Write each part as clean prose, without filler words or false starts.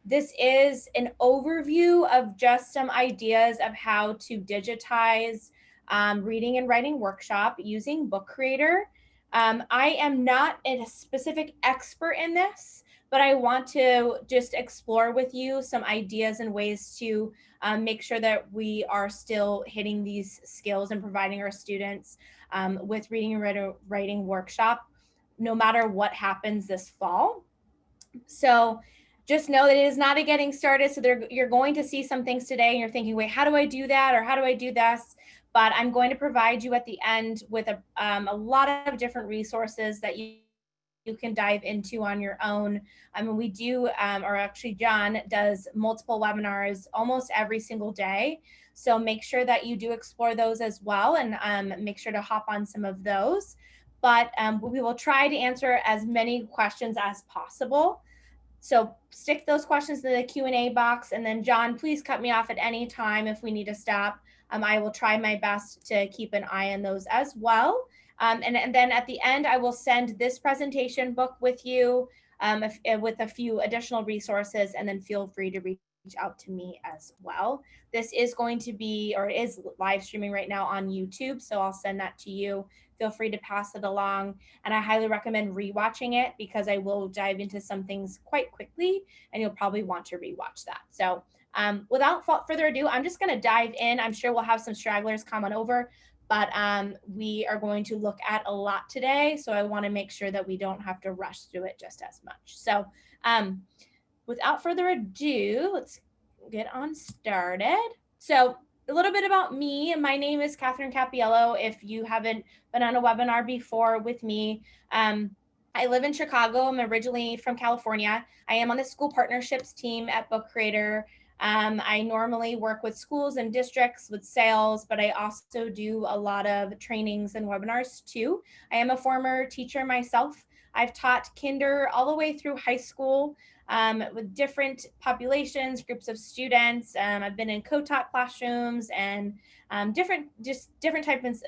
This is an overview of just some ideas of how to digitize reading and writing workshop using Book Creator. I am not a specific expert in this, but I want to just explore with you some ideas and ways to make sure that we are still hitting these skills and providing our students with reading and writing workshop, no matter what happens this fall. So just know that it is not a getting started. So you're going to see some things today and you're thinking, wait, how do I do that? Or how do I do this? But I'm going to provide you at the end with a lot of different resources that you can dive into on your own. I mean, we do, or actually John does multiple webinars almost every single day. So make sure that you do explore those as well, and make sure to hop on some of those. But we will try to answer as many questions as possible. So stick those questions in the Q&A box, and then John, please cut me off at any time if we need to stop. I will try my best to keep an eye on those as well. And then at the end, I will send this presentation book with you with a few additional resources, and then feel free to reach out to me as well. This is going to be, or is live streaming right now on YouTube, so I'll send that to you. Feel free to pass it along. And I highly recommend rewatching it because I will dive into some things quite quickly and you'll probably want to rewatch that. So without further ado, I'm just going to dive in. I'm sure we'll have some stragglers come on over, but we are going to look at a lot today. So I want to make sure that we don't have to rush through it just as much. So without further ado, let's get on started. So a little bit about me. My name is Catherine Capiello. If you haven't been on a webinar before with me, I live in Chicago. I'm originally from California. I am on the school partnerships team at Book Creator. I normally work with schools and districts with sales, but I also do a lot of trainings and webinars too. I am a former teacher myself. I've taught kinder all the way through high school with different populations, groups of students. I've been in co-taught classrooms and different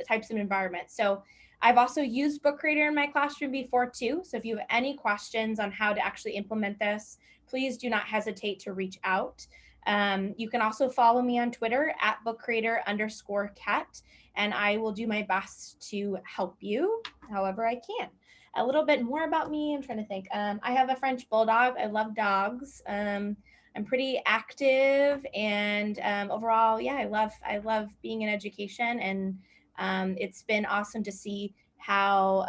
types of environments. So I've also used Book Creator in my classroom before too. So if you have any questions on how to actually implement this, please do not hesitate to reach out. You can also follow me on Twitter at bookcreator_cat, and I will do my best to help you however I can. A little bit more about me. I'm trying to think. I have a French bulldog. I love dogs. I'm pretty active, and overall, yeah, I love being in education, and it's been awesome to see how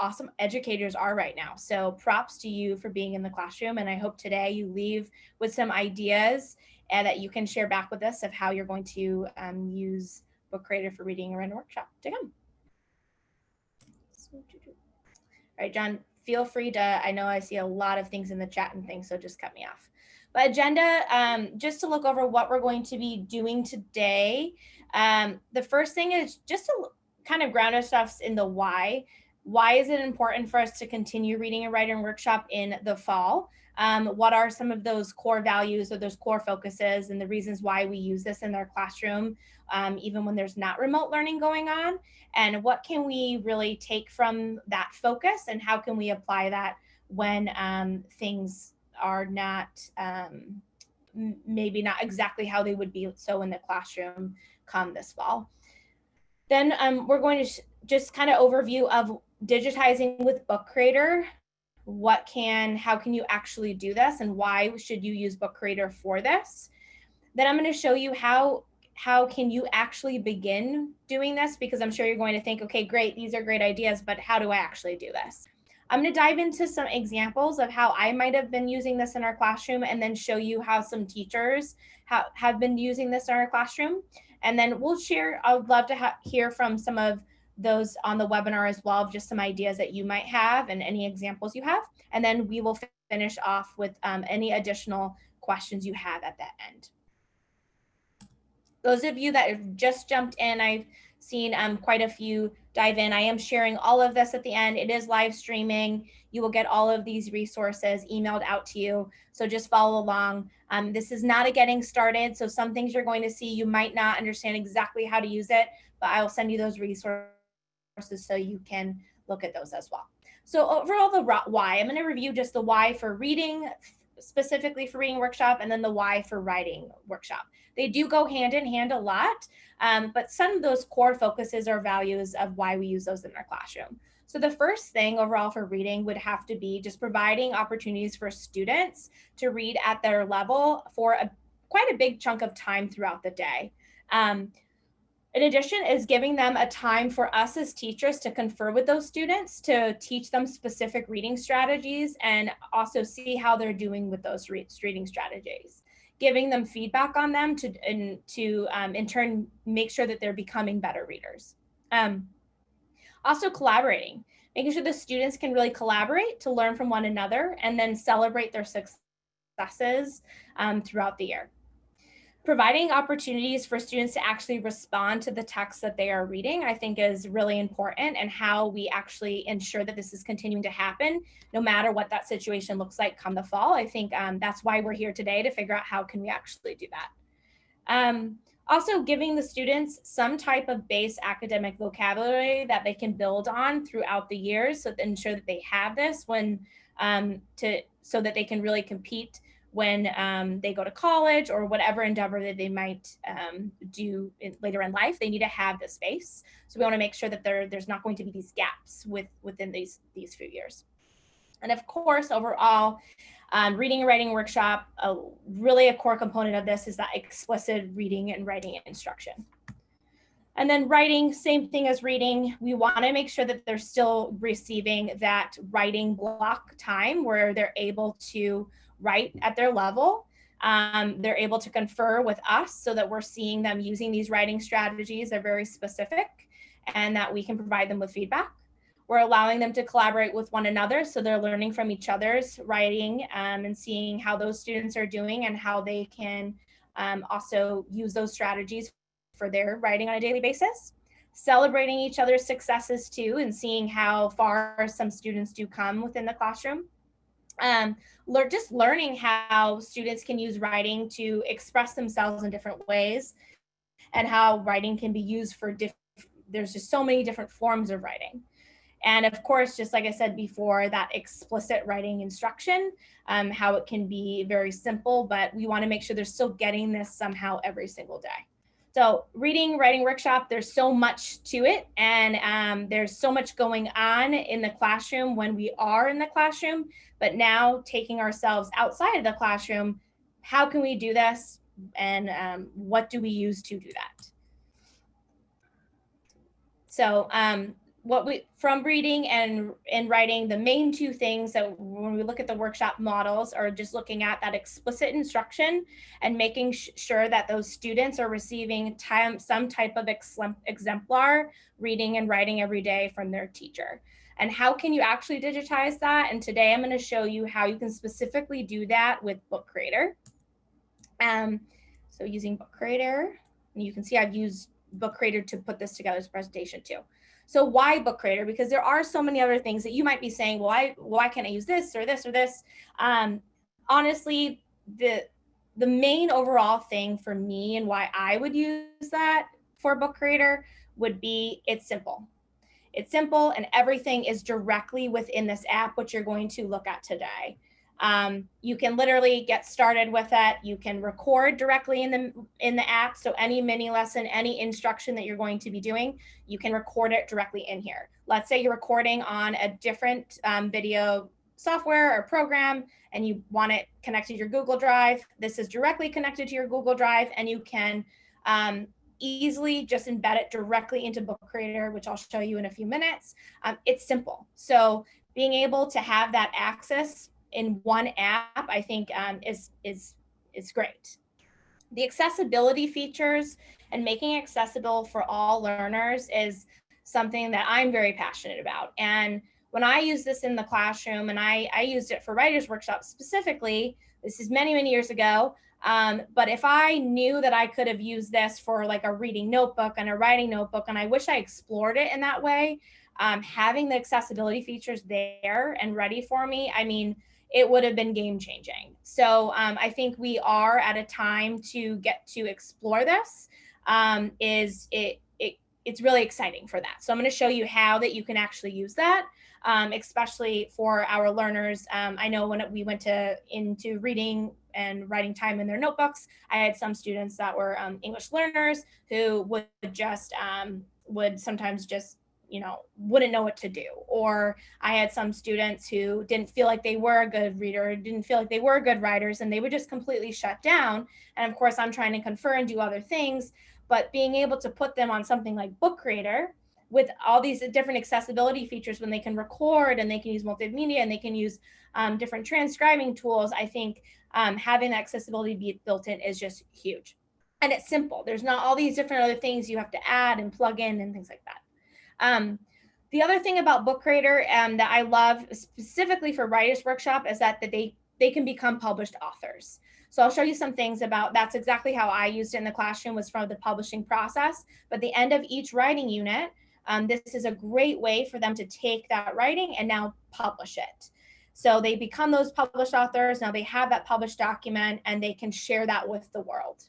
awesome educators are right now. So props to you for being in the classroom, and I hope today you leave with some ideas and that you can share back with us of how you're going to use Book Creator for reading and writing workshop to come. All right, John, feel free to, I know I see a lot of things in the chat and things, so just cut me off. But agenda, just to look over what we're going to be doing today. The first thing is just to kind of ground ourselves in the why. Why is it important for us to continue reading and writing workshop in the fall? What are some of those core values or those core focuses and the reasons why we use this in our classroom, even when there's not remote learning going on? And what can we really take from that focus, and how can we apply that when things are not, maybe not exactly how they would be so in the classroom come this fall? Then we're going to just kind of overview of digitizing with Book Creator. How can you actually do this, and why should you use Book Creator for this? Then I'm going to show you how can you actually begin doing this, because I'm sure you're going to think, okay, great, these are great ideas, but how do I actually do this? I'm going to dive into some examples of how I might have been using this in our classroom, and then show you how some teachers have been using this in our classroom. And then we'll share, I would love to hear from some of those on the webinar as well, of just some ideas that you might have and any examples you have. And then we will finish off with any additional questions you have at that end. Those of you that have just jumped in, I've seen quite a few dive in. I am sharing all of this at the end. It is live streaming. You will get all of these resources emailed out to you. So just follow along. This is not a getting started. So some things you're going to see, you might not understand exactly how to use it, but I will send you those resources so you can look at those as well. So overall, the why, I'm going to review just the why for reading specifically for reading workshop, and then the why for writing workshop. They do go hand in hand a lot, but some of those core focuses or values of why we use those in our classroom. So the first thing overall for reading would have to be just providing opportunities for students to read at their level for quite a big chunk of time throughout the day. In addition, is giving them a time for us as teachers to confer with those students, to teach them specific reading strategies and also see how they're doing with those reading strategies. Giving them feedback on them to in turn make sure that they're becoming better readers. Also collaborating, making sure the students can really collaborate to learn from one another and then celebrate their successes throughout the year. Providing opportunities for students to actually respond to the text that they are reading, I think is really important, and how we actually ensure that this is continuing to happen no matter what that situation looks like come the fall. I think that's why we're here today, to figure out how can we actually do that. Also giving the students some type of base academic vocabulary that they can build on throughout the years, so to ensure that they have this when so that they can really compete when they go to college or whatever endeavor that they might do later in life. They need to have this space. So we want to make sure that there's not going to be these gaps within these few years. And of course, overall, reading and writing workshop, really a core component of this is that explicit reading and writing instruction. And then writing, same thing as reading. We want to make sure that they're still receiving that writing block time where they're able to write at their level. They're able to confer with us so that we're seeing them using these writing strategies. They're very specific, and that we can provide them with feedback. We're allowing them to collaborate with one another, so they're learning from each other's writing and seeing how those students are doing and how they can also use those strategies for their writing on a daily basis. Celebrating each other's successes too, and seeing how far some students do come within the classroom. Just learning how students can use writing to express themselves in different ways, and how writing can be used for there's just so many different forms of writing. And of course, just like I said before, that explicit writing instruction, how it can be very simple, but we want to make sure they're still getting this somehow every single day. So reading, writing workshop, there's so much to it, and there's so much going on in the classroom when we are in the classroom, but now taking ourselves outside of the classroom, how can we do this, and what do we use to do that? So from reading and writing, the main two things that when we look at the workshop models are just looking at that explicit instruction and making sure that those students are receiving some type of exemplar reading and writing every day from their teacher. And how can you actually digitize that? And today I'm going to show you how you can specifically do that with Book Creator. So using Book Creator, and you can see I've used Book Creator to put this together as a presentation too. So why Book Creator? Because there are so many other things that you might be saying, well, why can't I use this or this or this? Honestly, the main overall thing for me and why I would use that for Book Creator would be it's simple. It's simple, and everything is directly within this app, which you're going to look at today. You can literally get started with it. You can record directly in the app. So any mini lesson, any instruction that you're going to be doing, you can record it directly in here. Let's say you're recording on a different video software or program, and you want it connected to your Google Drive. This is directly connected to your Google Drive, and you can easily just embed it directly into Book Creator, which I'll show you in a few minutes. It's simple. So being able to have that access in one app, I think is great. The accessibility features and making accessible for all learners is something that I'm very passionate about. And when I use this in the classroom, and I used it for writers workshops specifically, this is many, many years ago. But if I knew that I could have used this for like a reading notebook and a writing notebook, and I wish I explored it in that way, having the accessibility features there and ready for me, I mean, it would have been game changing. So I think we are at a time to get to explore this. It's really exciting for that. So I'm going to show you how that you can actually use that. especially for our learners. I know when we went into reading and writing time in their notebooks, I had some students that were English learners who would sometimes just, wouldn't know what to do. Or I had some students who didn't feel like they were a good reader, didn't feel like they were good writers, and they would just completely shut down. And of course, I'm trying to confer and do other things, but being able to put them on something like Book Creator with all these different accessibility features, when they can record and they can use multimedia and they can use different transcribing tools, I think having that accessibility be built in is just huge. And it's simple. There's not all these different other things you have to add and plug in and things like that. The other thing about Book Creator that I love specifically for Writers Workshop is that they can become published authors. So I'll show you some things about that's exactly how I used it in the classroom, was from the publishing process. But at the end of each writing unit, this is a great way for them to take that writing and now publish it. So they become those published authors. Now they have that published document and they can share that with the world.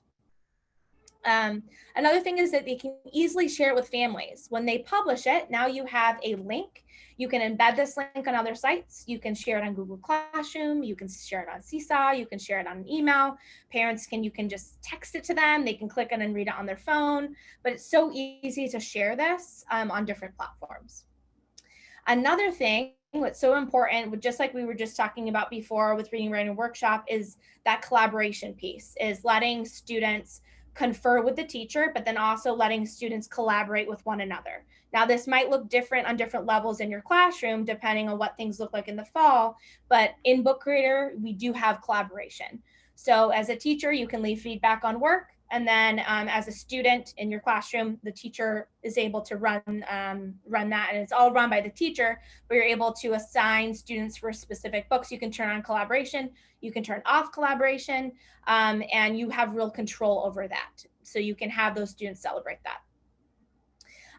Another thing is that they can easily share it with families. When they publish it, now you have a link. You can embed this link on other sites. You can share it on Google Classroom. You can share it on Seesaw. You can share it on an email. Parents you can just text it to them. They can click it and read it on their phone. But it's so easy to share this on different platforms. Another thing what's so important, just like we were just talking about before with Reading Writing Workshop, is that collaboration piece, is letting students confer with the teacher, but then also letting students collaborate with one another. Now, this might look different on different levels in your classroom, depending on what things look like in the fall, but in Book Creator, we do have collaboration. So as a teacher, you can leave feedback on work, and then as a student in your classroom, the teacher is able to run that, and it's all run by the teacher, but you're able to assign students for specific books. You can turn on collaboration, you can turn off collaboration, and you have real control over that. So you can have those students celebrate that.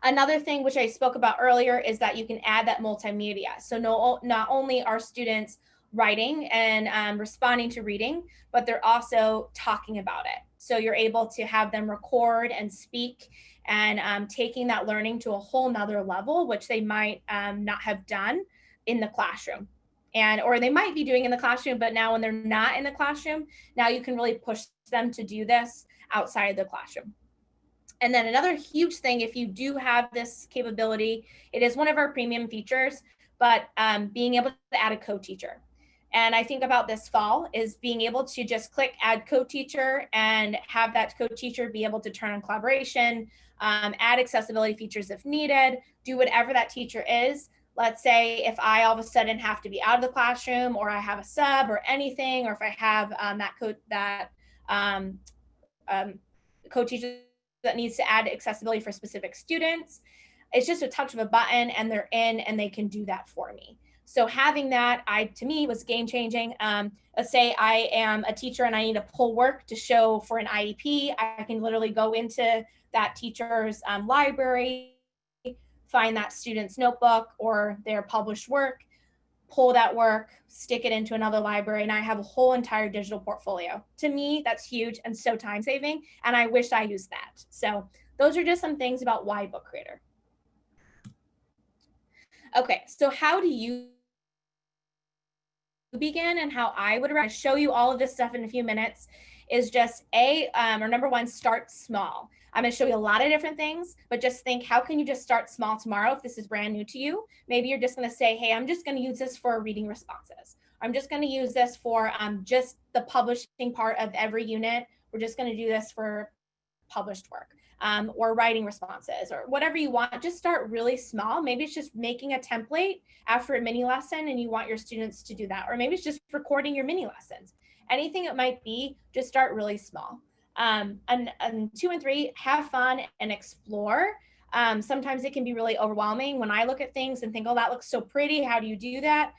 Another thing which I spoke about earlier is that you can add that multimedia. So not only are students writing and responding to reading, but they're also talking about it. So you're able to have them record and speak, and taking that learning to a whole nother level, which they might not have done in the classroom. Or they might be doing in the classroom, but now when they're not in the classroom, now you can really push them to do this outside the classroom. And then another huge thing, if you do have this capability, it is one of our premium features, but being able to add a co-teacher. And I think about this fall is being able to just click add co-teacher and have that co-teacher be able to turn on collaboration, add accessibility features if needed, do whatever that teacher is. Let's say if I all of a sudden have to be out of the classroom, or I have a sub or anything, or if I have that co-teacher that needs to add accessibility for specific students, it's just a touch of a button and they're in and they can do that for me. So having that, to me, was game changing. Let's say I am a teacher and I need to pull work to show for an IEP. I can literally go into that teacher's library, find that student's notebook or their published work, pull that work, stick it into another library, and I have a whole entire digital portfolio. To me, that's huge and so time saving, and I wish I used that. So those are just some things about why Book Creator. Okay, so how do you begin, and how I would show you all of this stuff in a few minutes is just number one, start small. I'm going to show you a lot of different things, but just think, how can you just start small tomorrow if this is brand new to you? Maybe you're just going to say, hey, I'm just going to use this for reading responses. I'm just going to use this for just the publishing part of every unit. We're just going to do this for published work, or writing responses, or whatever you want. Just start really small. Maybe it's just making a template after a mini lesson and you want your students to do that. Or maybe it's just recording your mini lessons. Anything it might be, just start really small. And 2 and 3, have fun and explore. Sometimes it can be really overwhelming when I look at things and think, oh, that looks so pretty. How do you do that?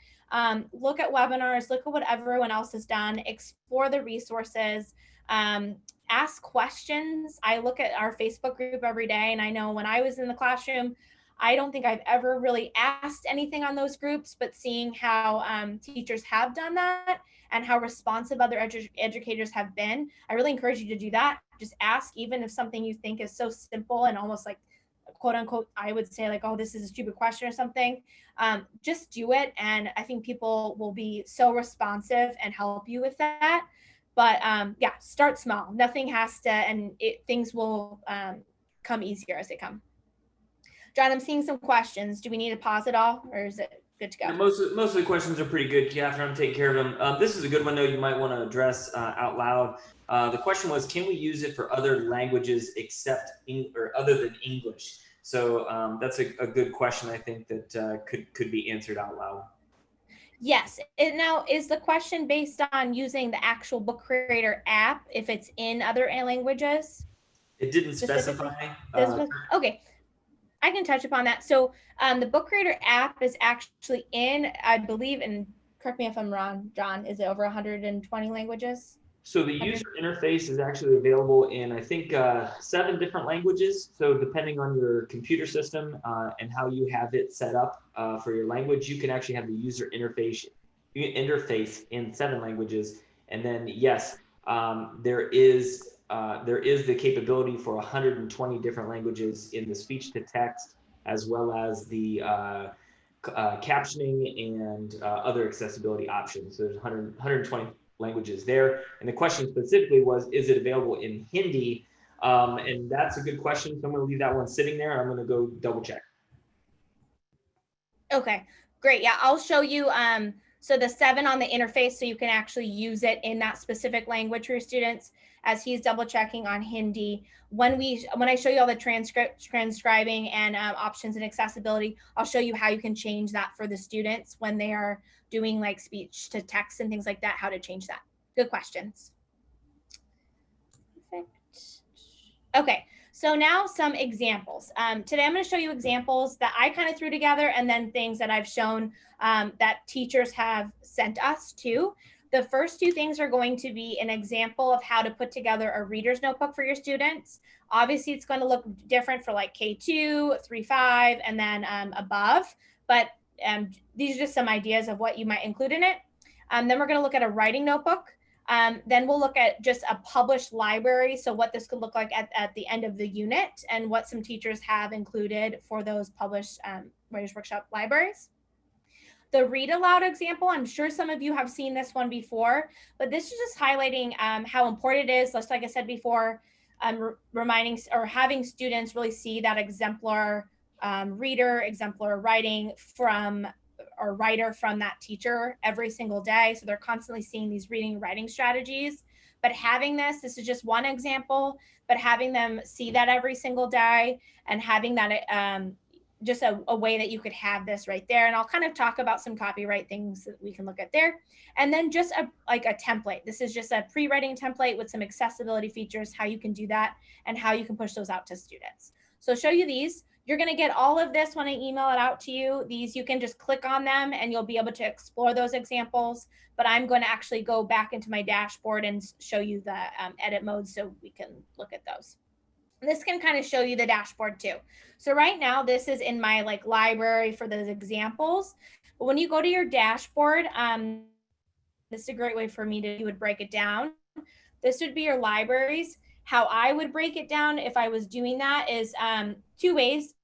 Look at webinars, look at what everyone else has done, explore the resources, ask questions. I look at our Facebook group every day, and I know when I was in the classroom, I don't think I've ever really asked anything on those groups, but seeing how teachers have done that and how responsive other educators have been, I really encourage you to do that. Just ask, even if something you think is so simple and almost like quote unquote, I would say like, oh, this is a stupid question or something, just do it. And I think people will be so responsive and help you with that. But yeah, start small. Nothing has to, and things will come easier as they come. John, I'm seeing some questions. Do we need to pause it all, or is it good to go? Yeah, most of the questions are pretty good, Catherine. I'm taking care of them. This is a good one, though, you might want to address out loud. The question was, can we use it for other languages except or other than English? So that's a good question, I think, that could be answered out loud. Yes. Now, is the question based on using the actual book creator app if it's in other languages? It didn't Specifically? specify. Okay, I can touch upon that. So the book creator app is actually in, I believe, and correct me if I'm wrong, John, is it over 120 languages? So the user interface is actually available in, I think, 7 different languages. So depending on your computer system and how you have it set up for your language, you can actually have the user interface in 7 languages. And then, yes, there is the capability for 120 different languages in the speech to text, as well as the captioning and other accessibility options. So there's 120 languages there. And the question specifically was, is it available in Hindi? And that's a good question. So I'm going to leave that one sitting there. I'm going to go double check. Okay, great. Yeah, I'll show you. So the 7 on the interface, so you can actually use it in that specific language for your students, as he's double checking on Hindi. When I show you all the transcribing and options and accessibility, I'll show you how you can change that for the students when they are doing like speech to text and things like that, how to change that. Good questions. Perfect. Okay, so now some examples. Today I'm going to show you examples that I kind of threw together, and then things that I've shown that teachers have sent us to. The first 2 things are going to be an example of how to put together a reader's notebook for your students. Obviously, it's going to look different for like K2, 3, 5, and then above, but these are just some ideas of what you might include in it. Then we're going to look at a writing notebook. Then we'll look at just a published library. So what this could look like at the end of the unit, and what some teachers have included for those published Writers Workshop libraries. The read aloud example, I'm sure some of you have seen this one before, but this is just highlighting how important it is, just like I said before, reminding or having students really see that exemplar reader, exemplar writing from or writer from that teacher every single day. So they're constantly seeing these reading and writing strategies. But having this is just one example, but having them see that every single day and having that just a way that you could have this right there. And I'll kind of talk about some copyright things that we can look at there. And then just like a template. This is just a pre-writing template with some accessibility features, how you can do that and how you can push those out to students. So I'll show you these. You're going to get all of this when I email it out to you. These, you can just click on them and you'll be able to explore those examples. But I'm going to actually go back into my dashboard and show you the edit mode so we can look at those. This can kind of show you the dashboard too. So right now, this is in my like library for those examples. But when you go to your dashboard, this is a great way for me to, you would break it down. This would be your libraries. How I would break it down if I was doing that is 2 ways.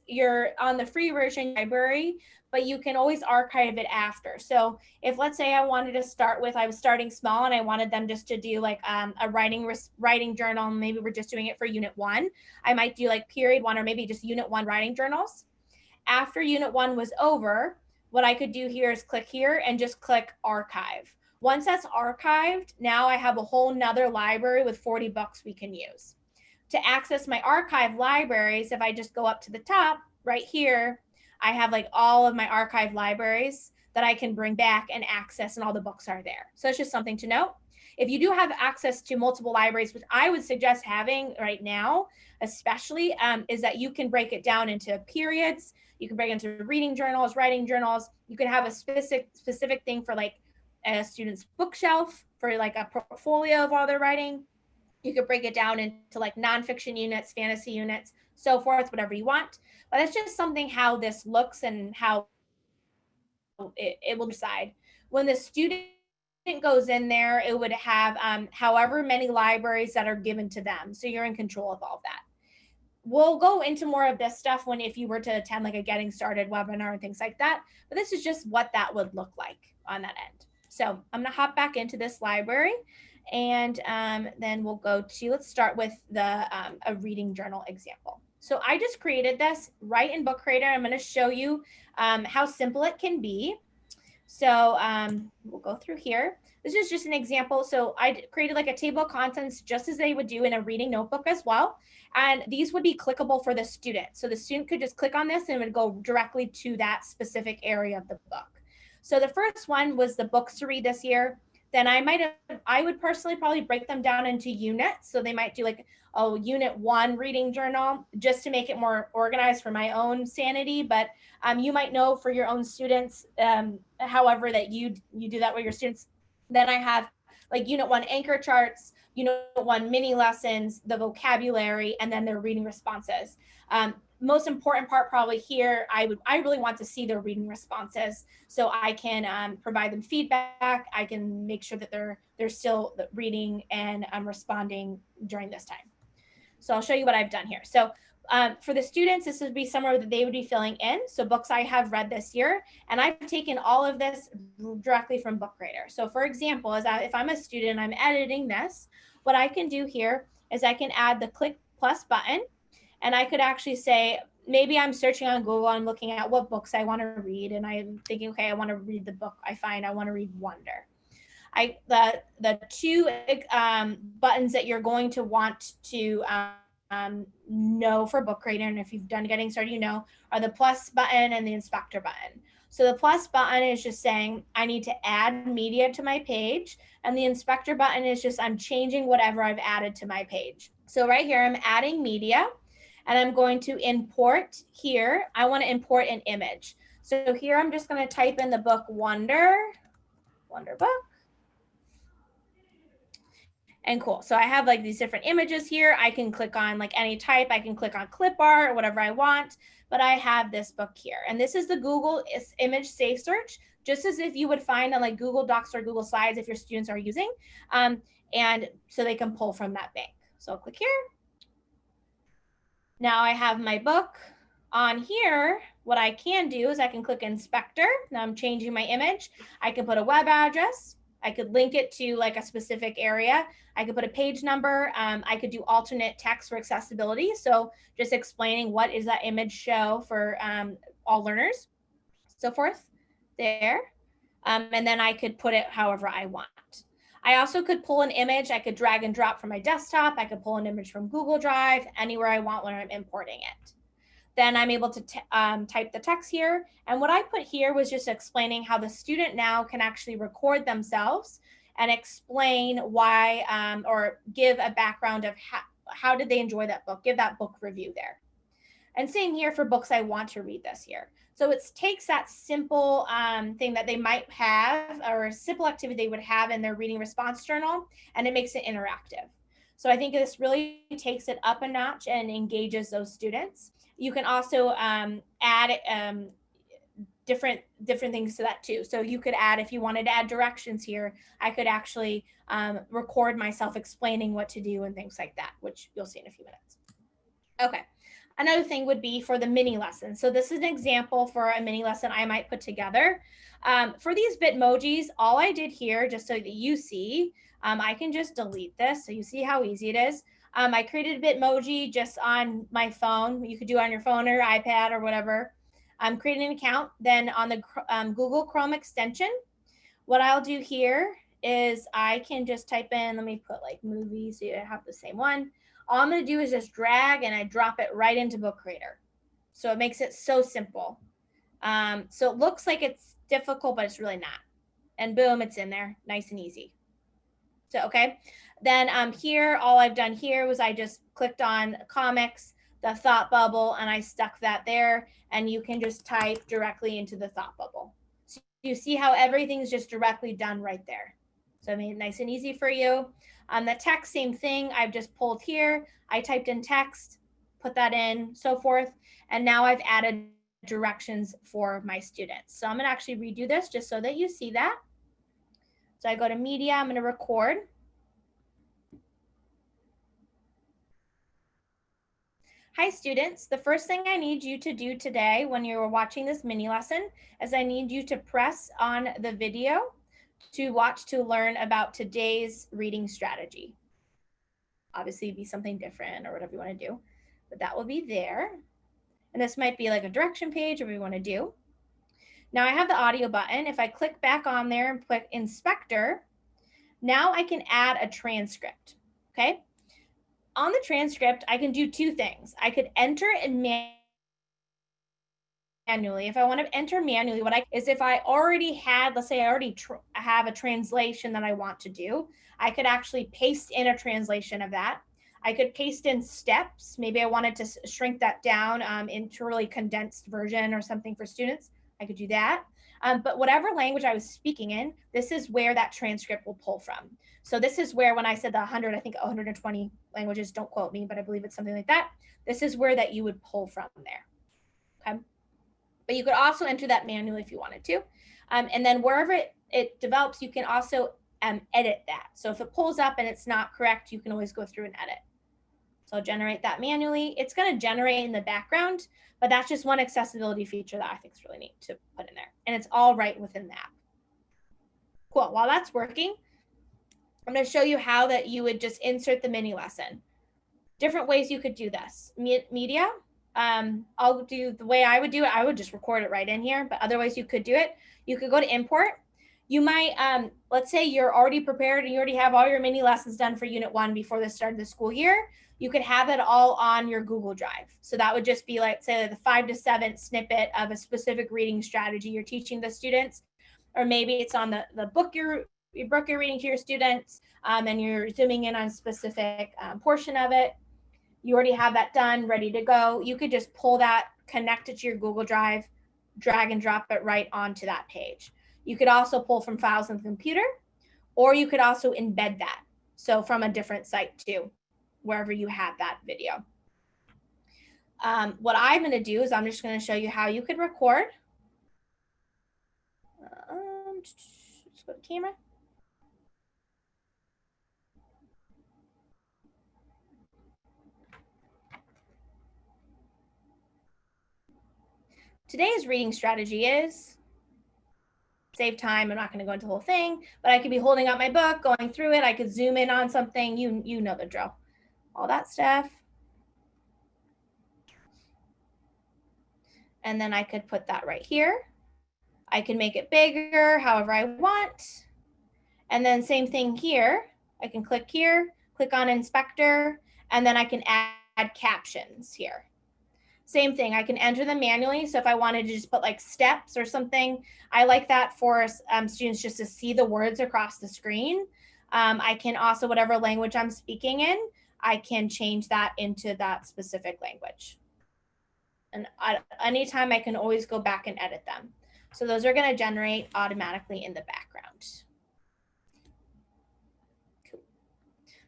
You're on the free version library, but you can always archive it after. So if, let's say I wanted to start with, I was starting small and I wanted them just to do like a writing journal, maybe we're just doing it for unit 1. I might do like period 1 or maybe just unit 1 writing journals. After unit 1 was over, what I could do here is click here and just click archive. Once that's archived, now I have a whole nother library with 40 books we can use. To access my archive libraries, if I just go up to the top right here, I have like all of my archive libraries that I can bring back and access, and all the books are there. So it's just something to note. If you do have access to multiple libraries, which I would suggest having right now, especially, is that you can break it down into periods. You can break it into reading journals, writing journals. You can have a specific thing for like a student's bookshelf, for like a portfolio of all their writing. You could break it down into like nonfiction units, fantasy units, so forth, whatever you want. But it's just something how this looks and how it will decide. When the student goes in there, it would have however many libraries that are given to them. So you're in control of all of that. we'll go into more of this stuff when if you were to attend like a getting started webinar and things like that. But this is just what that would look like on that end. So I'm going to hop back into this library, and then we'll go to, let's start with the a reading journal example. So I just created this right in Book Creator. I'm going to show you how simple it can be. So we'll go through here. This is just an example. So I created like a table of contents just as they would do in a reading notebook as well. And these would be clickable for the student. So the student could just click on this and it would go directly to that specific area of the book. So the first one was the books to read this year. Then I would personally probably break them down into units. So they might do like, oh, unit 1 reading journal, just to make it more organized for my own sanity. But you might know for your own students, however that you do that with your students. Then I have like unit 1 anchor charts, unit 1 mini lessons, the vocabulary, and then their reading responses. Most important part probably here, I really want to see their reading responses, so I can provide them feedback. I can make sure that they're still reading and responding during this time. So I'll show you what I've done here. So for the students, this would be somewhere that they would be filling in. So books I have read this year, and I've taken all of this directly from Book Creator. So for example, if I'm a student, I'm editing this, what I can do here is I can add the click plus button, and I could actually say, maybe I'm searching on Google, I'm looking at what books I want to read, and I'm thinking, okay, I want to read the book I want to read Wonder. The two buttons that you're going to want to know for Book Creator, and if you've done getting started, you know, are the plus button and the inspector button. So the plus button is just saying I need to add media to my page, and the inspector button is just I'm changing whatever I've added to my page. So right here, I'm adding media, and I'm going to import here. I want to import an image. So here I'm just going to type in the book Wonder book. And cool. So I have like these different images here. I can click on like any type. I can click on clip art or whatever I want, but I have this book here. And this is the Google image safe search, just as if you would find on like Google Docs or Google Slides if your students are using. And so they can pull from that bank. So I'll click here. Now I have my book on here. What I can do is I can click inspector. Now I'm changing my image. I can put a web address. I could link it to like a specific area. I could put a page number. I could do alternate text for accessibility. So just explaining what is that image show for all learners, so forth there. And then I could put it however I want. I also could pull an image. I could drag and drop from my desktop. I could pull an image from Google Drive, anywhere I want when I'm importing it. Then I'm able to type the text here. And what I put here was just explaining how the student now can actually record themselves and explain why, or give a background of how did they enjoy that book, give that book review there. And same here for books I want to read this year. So it takes that simple thing that they might have, or a simple activity they would have in their reading response journal, and it makes it interactive. So I think this really takes it up a notch and engages those students. You can also add different things to that too. So you could add, if you wanted to add directions here, I could actually record myself explaining what to do and things like that, which you'll see in a few minutes. Okay. Another thing would be for the mini lesson. So this is an example for a mini lesson I might put together. For these Bitmojis, all I did here, just so that you see, I can just delete this so you see how easy it is. I created a Bitmoji just on my phone. You could do it on your phone or iPad or whatever. I'm creating an account. Then on the Google Chrome extension, what I'll do here is I can just type in, let me put like movies so you have the same one. All I'm going to do is just drag and I drop it right into Book Creator. So it makes it so simple. So it looks like it's difficult, but it's really not. And boom, it's in there, nice and easy. So, okay. Then here, all I've done here was I just clicked on comics, the thought bubble, and I stuck that there. And you can just type directly into the thought bubble. So you see how everything's just directly done right there. So I made it nice and easy for you. The text, same thing. I've just pulled here. I typed in text, put that in, so forth. And now I've added directions for my students. So I'm gonna actually redo this just so that you see that. So I go to media, I'm gonna record. Hi students, the first thing I need you to do today when you're watching this mini lesson is I need you to press on the video to watch to learn about today's reading strategy. Obviously be something different or whatever you want to do, but that will be there. And this might be like a direction page or whatever you want to do. Now I have the audio button. If I click back on there and click inspector, now I can add a transcript, okay? On the transcript, I can do two things. I could enter it manually. If I want to enter manually, what I is if I already had, let's say I already have a translation that I want to do, I could actually paste in a translation of that. I could paste in steps. Maybe I wanted to shrink that down into a really condensed version or something for students. I could do that. But whatever language I was speaking in, this is where that transcript will pull from. So this is where when I said the 100, I think 120 languages, don't quote me, but I believe it's something like that. This is where that you would pull from there. Okay. But you could also enter that manually if you wanted to. And then wherever it develops, you can also edit that. So if it pulls up and it's not correct, you can always go through and edit. So I'll generate that manually. It's going to generate in the background, but that's just one accessibility feature that I think is really neat to put in there. And it's all right within the app. Cool. While that's working, I'm going to show you how that you would just insert the mini lesson. Different ways you could do this. Media. I'll do the way I would do it. I would just record it right in here, but other ways you could do it. You could go to import. You might, let's say you're already prepared and you already have all your mini lessons done for Unit 1 before the start of the school year. You could have it all on your Google Drive. So that would just be like, say, the 5 to 7 snippet of a specific reading strategy you're teaching the students, or maybe it's on the book you're reading to your students, and you're zooming in on a specific portion of it. You already have that done, ready to go. You could just pull that, connect it to your Google Drive, drag and drop it right onto that page. You could also pull from files on the computer, or you could also embed that. So from a different site too, wherever you have that video. What I'm going to do is I'm just going to show you how you could record. Let's go to camera. Today's reading strategy is save time. I'm not going to go into the whole thing, but I could be holding up my book, going through it. I could zoom in on something. You know the drill. All that stuff. And then I could put that right here. I can make it bigger however I want. And then same thing here. I can click here, click on inspector, and then I can add captions here. Same thing, I can enter them manually. So if I wanted to just put like steps or something, I like that for students just to see the words across the screen. I can also, whatever language I'm speaking in, I can change that into that specific language. And anytime I can always go back and edit them. So those are going to generate automatically in the background. Cool.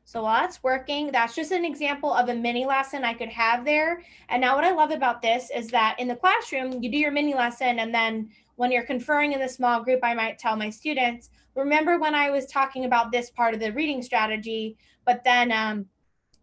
So while that's working, that's just an example of a mini lesson I could have there. And now what I love about this is that in the classroom, you do your mini lesson, and then when you're conferring in the small group, I might tell my students, remember when I was talking about this part of the reading strategy, but then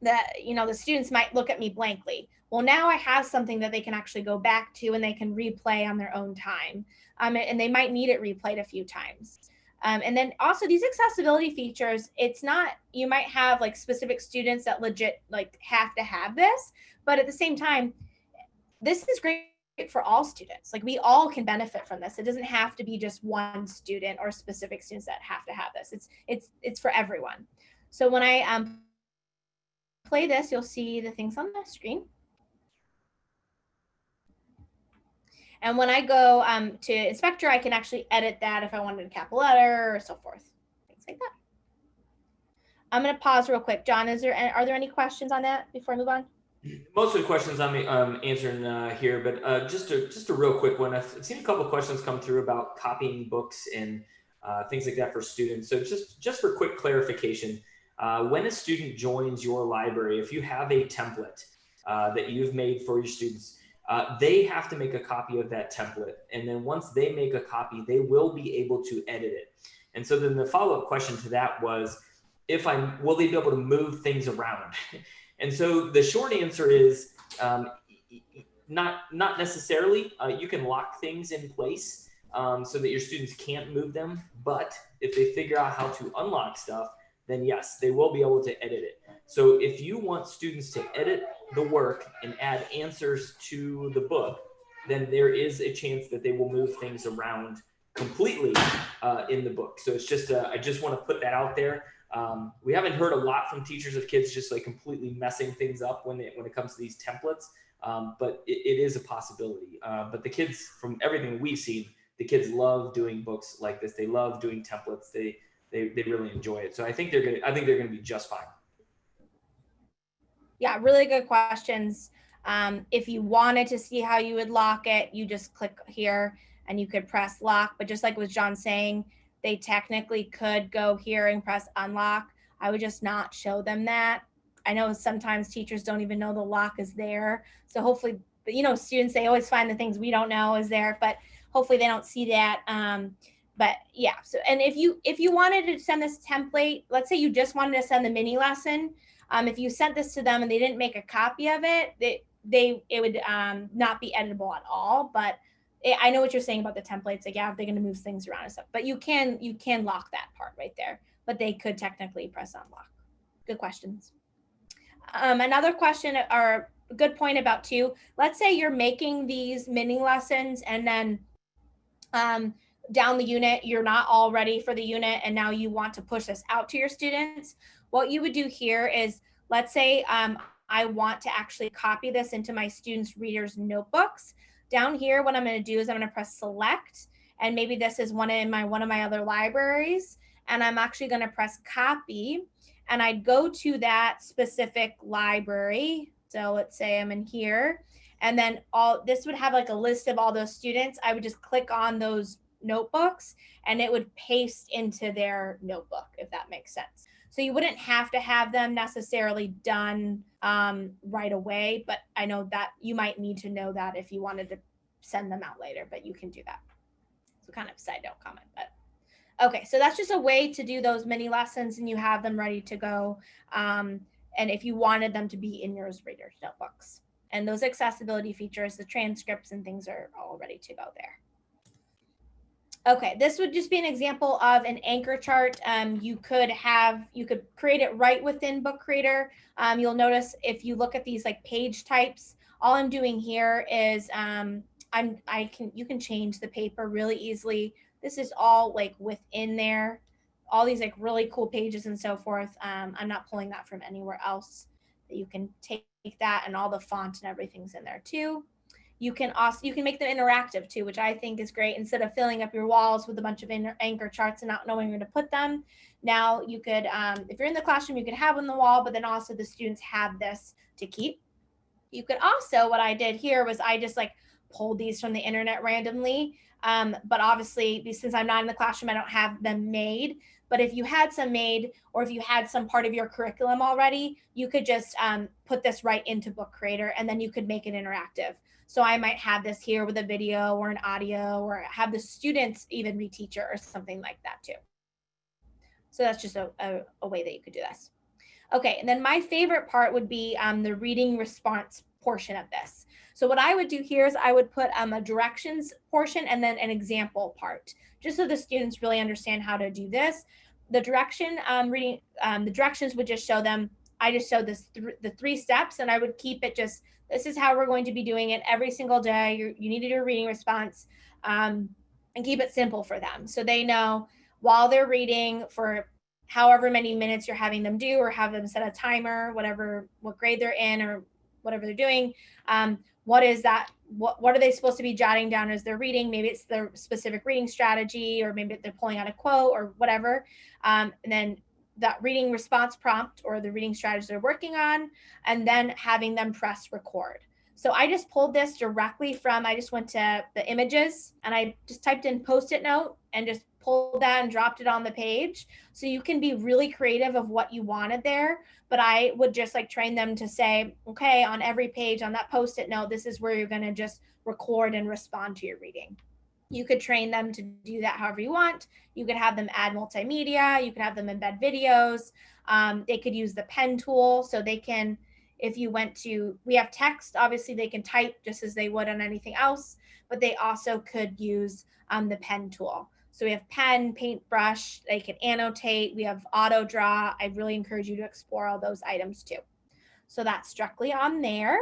the students might look at me blankly. Well, now I have something that they can actually go back to and they can replay on their own time. And they might need it replayed a few times. And then also these accessibility features, it's not, you might have like specific students that legit like have to have this, but at the same time, this is great for all students. Like we all can benefit from this. It doesn't have to be just one student or specific students that have to have this. It's for everyone. So when I play this, you'll see the things on the screen. And when I go to inspector, I can actually edit that if I wanted a capital letter or so forth, things like that. I'm going to pause real quick. John, are there any questions on that before I move on? Most of the questions I'm answering here, but just a real quick one. I've seen a couple of questions come through about copying books and things like that for students. So just for quick clarification, when a student joins your library, if you have a template that you've made for your students, they have to make a copy of that template. And then once they make a copy, they will be able to edit it. And so then the follow-up question to that was, will they be able to move things around? And so the short answer is not necessarily. You can lock things in place so that your students can't move them. But if they figure out how to unlock stuff, then yes, they will be able to edit it. So if you want students to edit the work and add answers to the book, then there is a chance that they will move things around completely in the book. So it's just, I just want to put that out there. We haven't heard a lot from teachers of kids just like completely messing things up when it comes to these templates, but it is a possibility. But the kids, from everything we've seen, the kids love doing books like this. They love doing templates. They really enjoy it. So I think they're gonna be just fine. Yeah, really good questions. If you wanted to see how you would lock it, you just click here and you could press lock. But just like with John saying, they technically could go here and press unlock. I would just not show them that. I know sometimes teachers don't even know the lock is there. So hopefully, you know, students, they always find the things we don't know is there, but hopefully they don't see that. But yeah, so, and if you wanted to send this template, let's say you just wanted to send the mini lesson, if you sent this to them and they didn't make a copy of it, it would not be editable at all. But I know what you're saying about the templates. Like, yeah, they're going to move things around and stuff. But you can lock that part right there. But they could technically press unlock. Good questions. Another question or a good point about too. Let's say you're making these mini lessons and then down the unit, you're not all ready for the unit, and now you want to push this out to your students. What you would do here is, let's say I want to actually copy this into my students' readers' notebooks. Down here, what I'm going to do is I'm going to press select, and maybe this is one of my other libraries, and I'm actually going to press copy, and I'd go to that specific library. So let's say I'm in here, and then all this would have like a list of all those students. I would just click on those notebooks and it would paste into their notebook, if that makes sense. So you wouldn't have to have them necessarily done right away, but I know that you might need to know that if you wanted to send them out later, but you can do that. So kind of side note comment, but okay, so that's just a way to do those mini lessons and you have them ready to go. And if you wanted them to be in your readers' notebooks. And those accessibility features, the transcripts and things are all ready to go there. Okay, this would just be an example of an anchor chart. You could create it right within Book Creator. You'll notice if you look at these like page types, all I'm doing here is you can change the paper really easily. This is all like within there, all these like really cool pages and so forth. I'm not pulling that from anywhere else. You can take that, and all the font and everything's in there too. You can make them interactive too, which I think is great. Instead of filling up your walls with a bunch of anchor charts and not knowing where to put them, now you could, if you're in the classroom, you could have on the wall, but then also the students have this to keep. You could also, what I did here was I just like pulled these from the internet randomly. But obviously, since I'm not in the classroom, I don't have them made. But if you had some made, or if you had some part of your curriculum already, you could just put this right into Book Creator, and then you could make it interactive. So I might have this here with a video or an audio, or have the students even reteach it or something like that too. So that's just a way that you could do this. Okay, and then my favorite part would be the reading response portion of this. So what I would do here is I would put a directions portion and then an example part, just so the students really understand how to do this. The direction reading, the directions would just show them, I just showed the 3 steps, and I would keep it just, this is how we're going to be doing it every single day. You need to do a reading response, and keep it simple for them. So they know while they're reading for however many minutes you're having them do, or have them set a timer, what grade they're in or whatever they're doing. What is that? What are they supposed to be jotting down as they're reading? Maybe it's their specific reading strategy, or maybe they're pulling out a quote or whatever. And then that reading response prompt or the reading strategy they're working on, and then having them press record. So I just pulled this directly from, I just went to the images and I just typed in Post-it note and just pulled that and dropped it on the page. So you can be really creative of what you wanted there. But I would just like train them to say, okay, on every page on that Post-it note, this is where you're going to just record and respond to your reading. You could train them to do that however you want. You could have them add multimedia. You could have them embed videos. They could use the pen tool, so they can, If you went to, we have text, obviously they can type just as they would on anything else, but they also could use the pen tool. So we have pen, paintbrush, they can annotate, we have auto draw. I really encourage you to explore all those items too. So that's directly on there.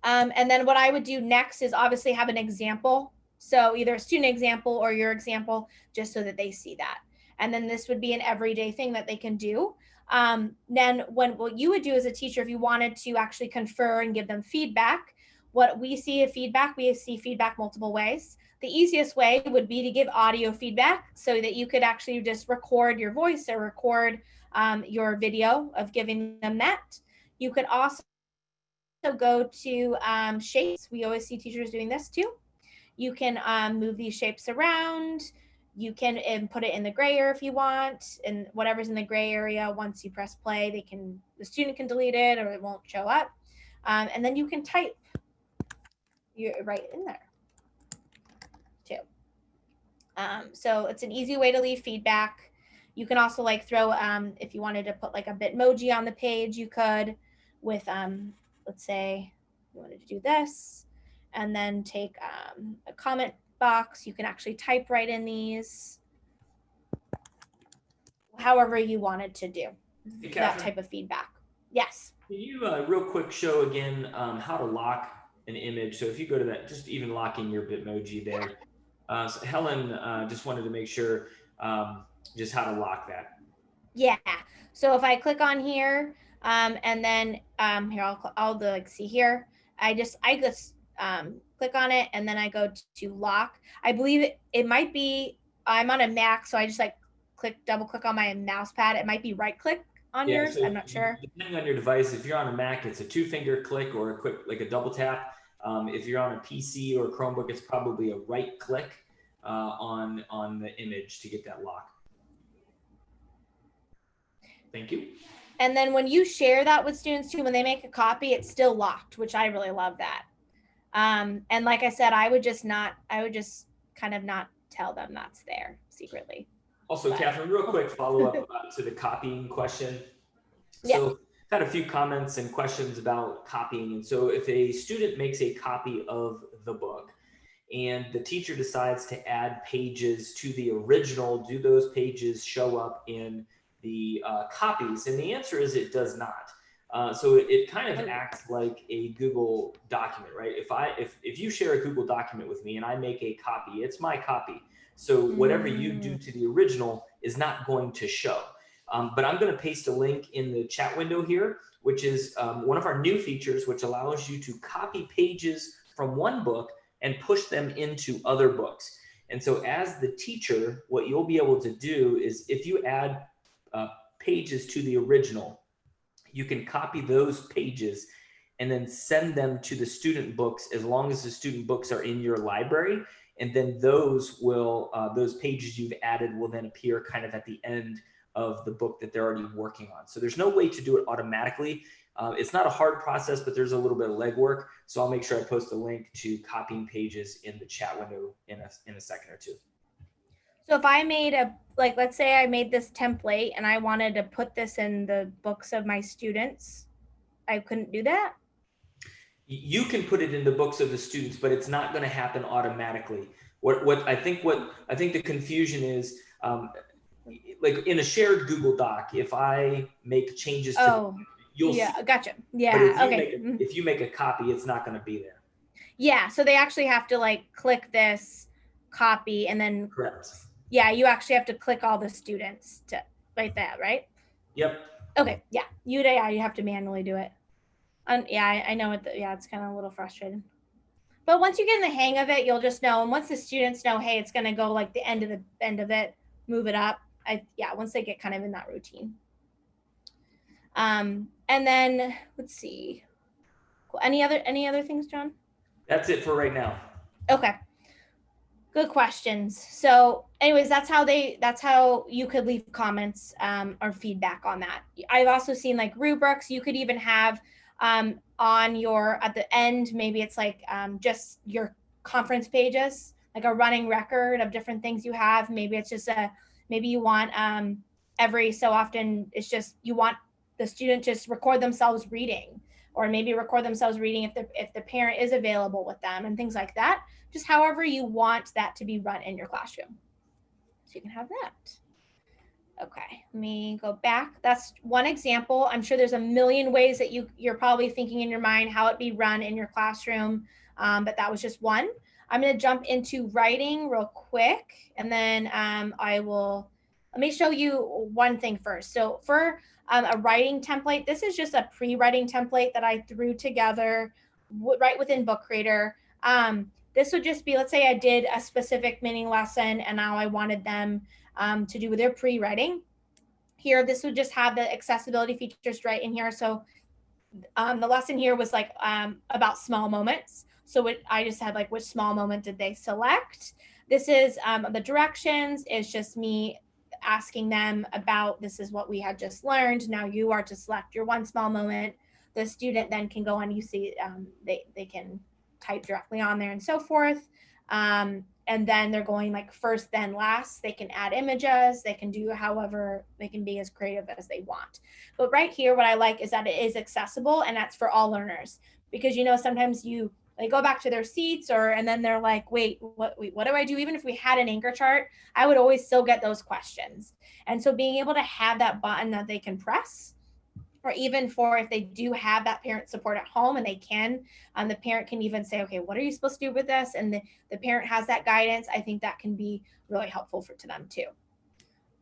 And then what I would do next is obviously have an example. So either a student example or your example, just so that they see that. And then this would be an everyday thing that they can do. Then what you would do as a teacher, if you wanted to actually confer and give them feedback, what we see feedback multiple ways. The easiest way would be to give audio feedback so that you could actually just record your voice or record your video of giving them that. You could also go to shapes. We always see teachers doing this too. You can move these shapes around. You can put it in the gray area if you want, and whatever's in the gray area, once you press play, the student can delete it or it won't show up. And then you can type right in there too. So it's an easy way to leave feedback. You can also like throw, if you wanted to put like a Bitmoji on the page, you could with, let's say you wanted to do this and then take a comment box. You can actually type right in these, however you wanted to do that type of feedback. Yes. Can you real quick show again how to lock an image? So if you go to that, just even locking your Bitmoji there. So Helen just wanted to make sure just how to lock that. Yeah. So if I click on here and then here, I'll like see here. I just click on it and then I go to lock. I believe it might be, I'm on a Mac, so I just like double click on my mouse pad. It might be right click on yours. So I'm not sure. Depending on your device, if you're on a Mac, it's a 2-finger click or a quick, like a double tap. If you're on a PC or a Chromebook, it's probably a right click on the image to get that lock. Thank you. And then when you share that with students too, when they make a copy, it's still locked, which I really love that. And like I said, I would just kind of not tell them that's there secretly. Also, Catherine, real quick follow-up to the copying question. Yeah. So I've had a few comments and questions about copying. And so if a student makes a copy of the book and the teacher decides to add pages to the original, do those pages show up in the copies? And the answer is it does not. So it kind of acts like a Google document, right? If you share a Google document with me and I make a copy, it's my copy. So whatever you do to the original is not going to show. But I'm going to paste a link in the chat window here, which is one of our new features, which allows you to copy pages from one book and push them into other books. And so as the teacher, what you'll be able to do is if you add pages to the original, you can copy those pages and then send them to the student books as long as the student books are in your library. And then those pages you've added will then appear kind of at the end of the book that they're already working on. So there's no way to do it automatically. It's not a hard process, but there's a little bit of legwork. So I'll make sure I post a link to copying pages in the chat window in a second or two. So if I made let's say I made this template and I wanted to put this in the books of my students, I couldn't do that? You can put it in the books of the students, but it's not going to happen automatically. What I think the confusion is, like in a shared Google Doc, if I make changes to you'll see. Gotcha. Yeah. But if you make a copy, it's not going to be there. Yeah. So they actually have to like click this copy and then. Correct. Yeah. You actually have to click all the students to like that, right? Yep. Okay. Yeah. You have to manually do it. Yeah, I know it. Yeah, it's kind of a little frustrating. But once you get in the hang of it, you'll just know. And once the students know, hey, it's going to go like the end of it, move it up. Once they get kind of in that routine. And then let's see. Cool. Any other things, John? That's it for right now. Okay. Good questions. So anyways, that's how you could leave comments or feedback on that. I've also seen like rubrics. You could even have on at the end, maybe it's like just your conference pages, like a running record of different things you have. Maybe it's just maybe you want every so often, it's just you want the student just record themselves reading, or maybe record themselves reading if the parent is available with them, and things like that. Just however you want that to be run in your classroom. So you can have that. Okay, let me go back. That's one example. I'm sure there's a million ways that you're probably thinking in your mind how it be run in your classroom, but that was just one. I'm going to jump into writing real quick, and then let me show you one thing first. So for a writing template, this is just a pre-writing template that I threw together right within Book Creator. This would just be, let's say I did a specific mini lesson and now I wanted them to do with their pre-writing. Here, this would just have the accessibility features right in here. So the lesson here was like about small moments. So I just had like, which small moment did they select? This is the directions. It's just me asking them about, this is what we had just learned. Now you are to select your one small moment. The student then can go on, you see, they can type directly on there and so forth. And then they're going like first, then last. They can add images. They can do however, they can be as creative as they want. But right here, what I like is that it is accessible, and that's for all learners. Because, you know, sometimes they go back to their seats and then they're like, wait, what do I do? Even if we had an anchor chart, I would always still get those questions. And so being able to have that button that they can press, or even for if they do have that parent support at home and they can, the parent can even say, okay, what are you supposed to do with this? And the parent has that guidance. I think that can be really helpful to them too.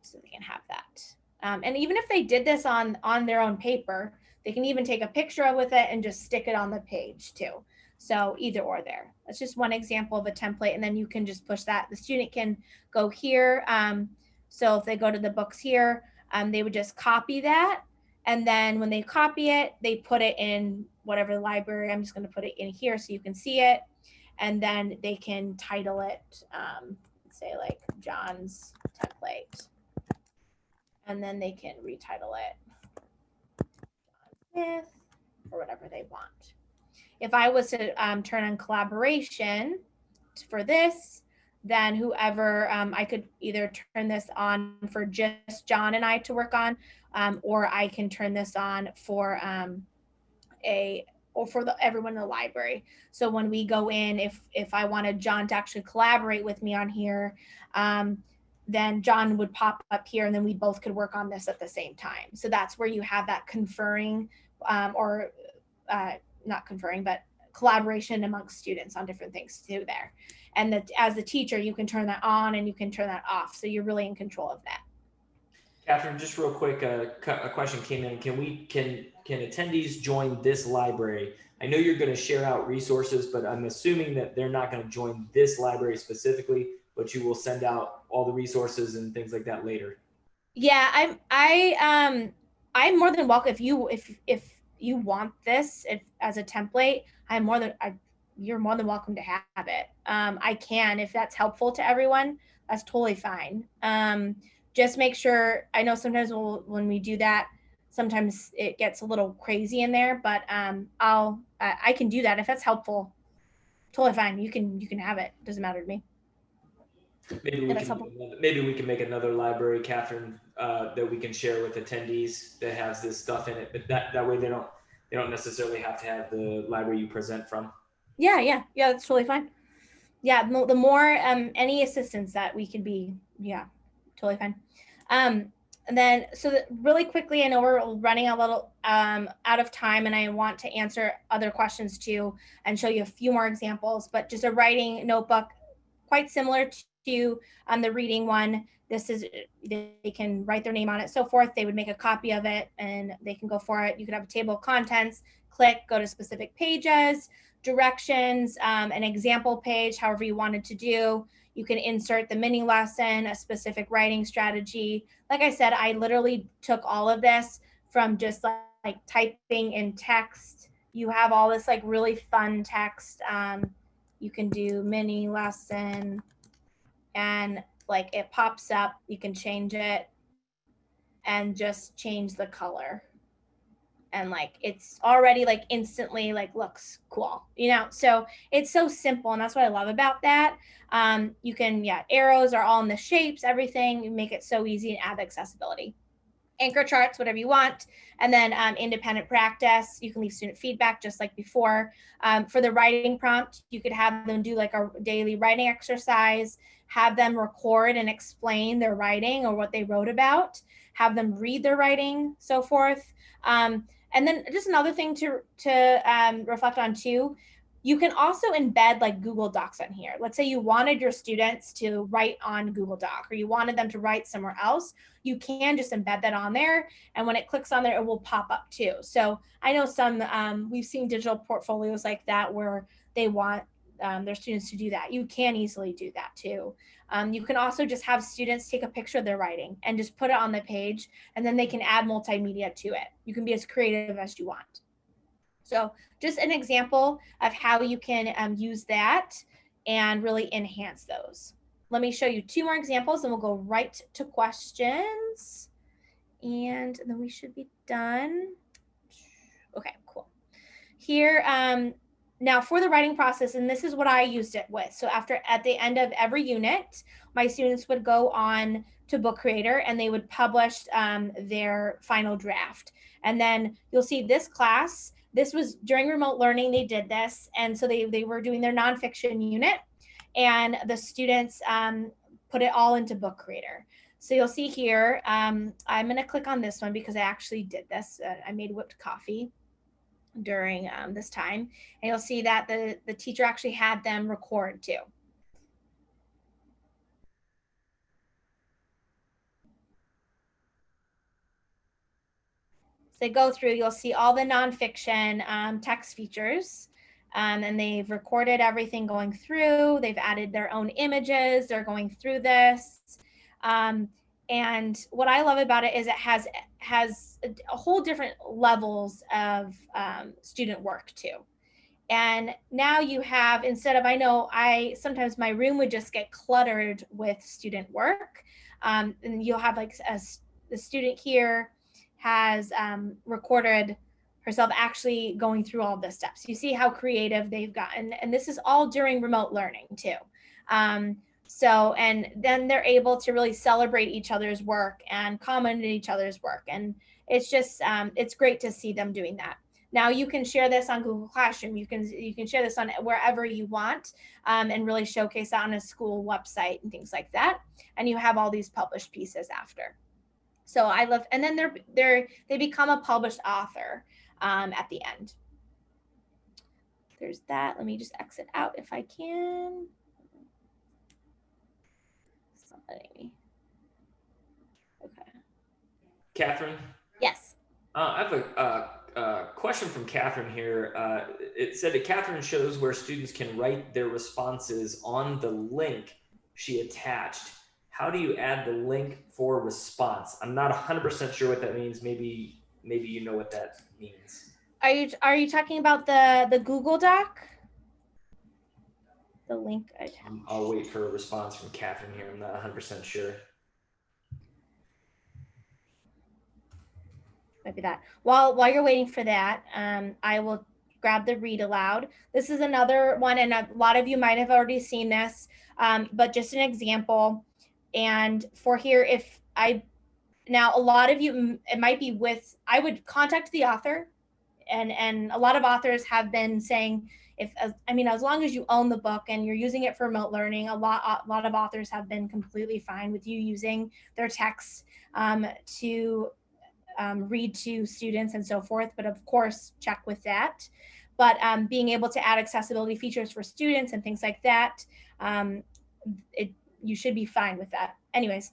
So they can have that. And even if they did this on their own paper, they can even take a picture with it and just stick it on the page too. So either or there. That's just one example of a template. And then you can just push that. The student can go here. So if they go to the books here, they would just copy that. And then when they copy it, they put it in whatever library. I'm just going to put it in here so you can see it. And then they can title it, say like John's template. And then they can retitle it John Smith or whatever they want. If I was to turn on collaboration for this, then whoever, I could either turn this on for just John and I to work on, or I can turn this on for everyone in the library. So when we go in, if I wanted John to actually collaborate with me on here, then John would pop up here and then we both could work on this at the same time. So that's where you have that conferring not conferring, but collaboration amongst students on different things too there. And that as the teacher, you can turn that on and you can turn that off. So you're really in control of that. Catherine, just real quick, a question came in. Can attendees join this library? I know you're going to share out resources, but I'm assuming that they're not going to join this library specifically, but you will send out all the resources and things like that later. Yeah, I'm more than welcome if you want this as a template. You're more than welcome to have it. I can, if that's helpful to everyone, that's totally fine. Just make sure, I know sometimes when we do that, sometimes it gets a little crazy in there, but I can do that if that's helpful. Totally fine. You can have it. Doesn't matter to me. Maybe we can make another library, Catherine, that we can share with attendees that has this stuff in it. But that way they don't necessarily have to have the library you present from. Yeah, that's totally fine. Yeah, the more any assistance that we can be, yeah, totally fine. And then, so really quickly, I know we're running a little out of time, and I want to answer other questions too and show you a few more examples, but just a writing notebook, quite similar to the reading one. This is, they can write their name on it, so forth. They would make a copy of it and they can go for it. You could have a table of contents, click, go to specific pages, directions, an example page, however you wanted to do. You can insert the mini lesson, a specific writing strategy. Like I said, I literally took all of this from just like typing in text. You have all this like really fun text. You can do mini lesson and like it pops up. You can change it and just change the color. And like it's already like instantly like looks cool, you know. So it's so simple, and that's what I love about that. You can, arrows are all in the shapes, everything. You make it so easy and add accessibility. anchor charts, whatever you want, and then independent practice. You can leave student feedback just like before. For the writing prompt, you could have them do like a daily writing exercise, have them record and explain their writing or what they wrote about, have them read their writing, so forth. And then just another thing to reflect on too, you can also embed like Google Docs on here. Let's say you wanted your students to write on Google Doc, or you wanted them to write somewhere else. You can just embed that on there. And when it clicks on there, it will pop up too. So I know some, we've seen digital portfolios like that where they want their students to do that. You can easily do that too. You can also just have students take a picture of their writing and just put it on the page, and then they can add multimedia to it. You can be as creative as you want. So just an example of how you can use that and really enhance those. Let me show you 2 more examples and we'll go right to questions. And then we should be done. Okay, cool. Here, now for the writing process, and this is what I used it with. So at the end of every unit, my students would go on to Book Creator and they would publish their final draft. And then you'll see this class, this was during remote learning, they did this. And so they were doing their nonfiction unit, and the students put it all into Book Creator. So you'll see here, I'm gonna click on this one because I actually did this. I made whipped coffee during this time, and you'll see that the teacher actually had them record too. So they go through, you'll see all the nonfiction text features, and they've recorded everything going through. They've added their own images. They're going through this. And what I love about it is it has a whole different levels of student work too. And now you have, instead of, I know sometimes my room would just get cluttered with student work. And you'll have like the student here has recorded herself actually going through all the steps. You see how creative they've gotten, and this is all during remote learning too. So, and then they're able to really celebrate each other's work and comment on each other's work. And it's just, it's great to see them doing that. Now you can share this on Google Classroom. You can share this on wherever you want, and really showcase that on a school website and things like that. And you have all these published pieces after. So I love, and then they become a published author at the end. There's that. Let me just exit out if I can. It's not letting me. Okay. Catherine? Yes. I have a question from Catherine here. It said that Catherine shows where students can write their responses on the link she attached. How do you add the link for response? I'm not 100% sure what that means. Maybe you know what that means. Are you talking about the Google Doc? The link attached. I'll wait for a response from Catherine here. I'm not 100% sure. Might be that. While you're waiting for that, I will grab the read aloud. This is another one, and a lot of you might have already seen this, but just an example. And for here, now a lot of you, it might be I would contact the author, and a lot of authors have been saying, as long as you own the book and you're using it for remote learning, a lot of authors have been completely fine with you using their text to read to students and so forth, but of course check with that. But being able to add accessibility features for students and things like that, you should be fine with that. Anyways,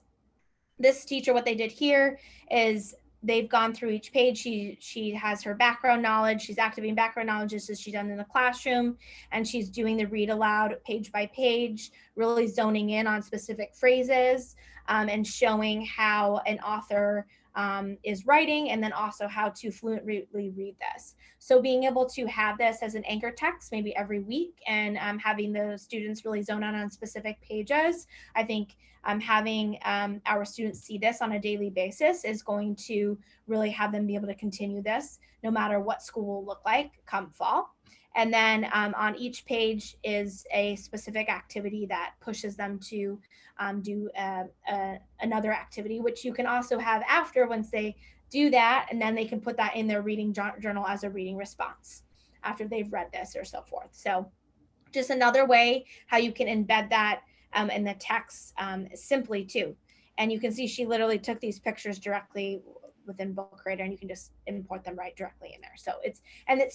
this teacher, what they did here is they've gone through each page. She has her background knowledge. She's activating background knowledge just as she's done in the classroom, and she's doing the read aloud page by page, really zoning in on specific phrases and showing how an author is writing, and then also how to fluently read this. So being able to have this as an anchor text maybe every week, and having the students really zone out on specific pages, I think having our students see this on a daily basis is going to really have them be able to continue this no matter what school will look like come fall. And then on each page is a specific activity that pushes them to do another activity, which you can also have after once they do that. And then they can put that in their reading journal as a reading response after they've read this or so forth. So just another way how you can embed that in the text simply too. And you can see she literally took these pictures directly within Book Creator, and you can just import them right directly in there. So it's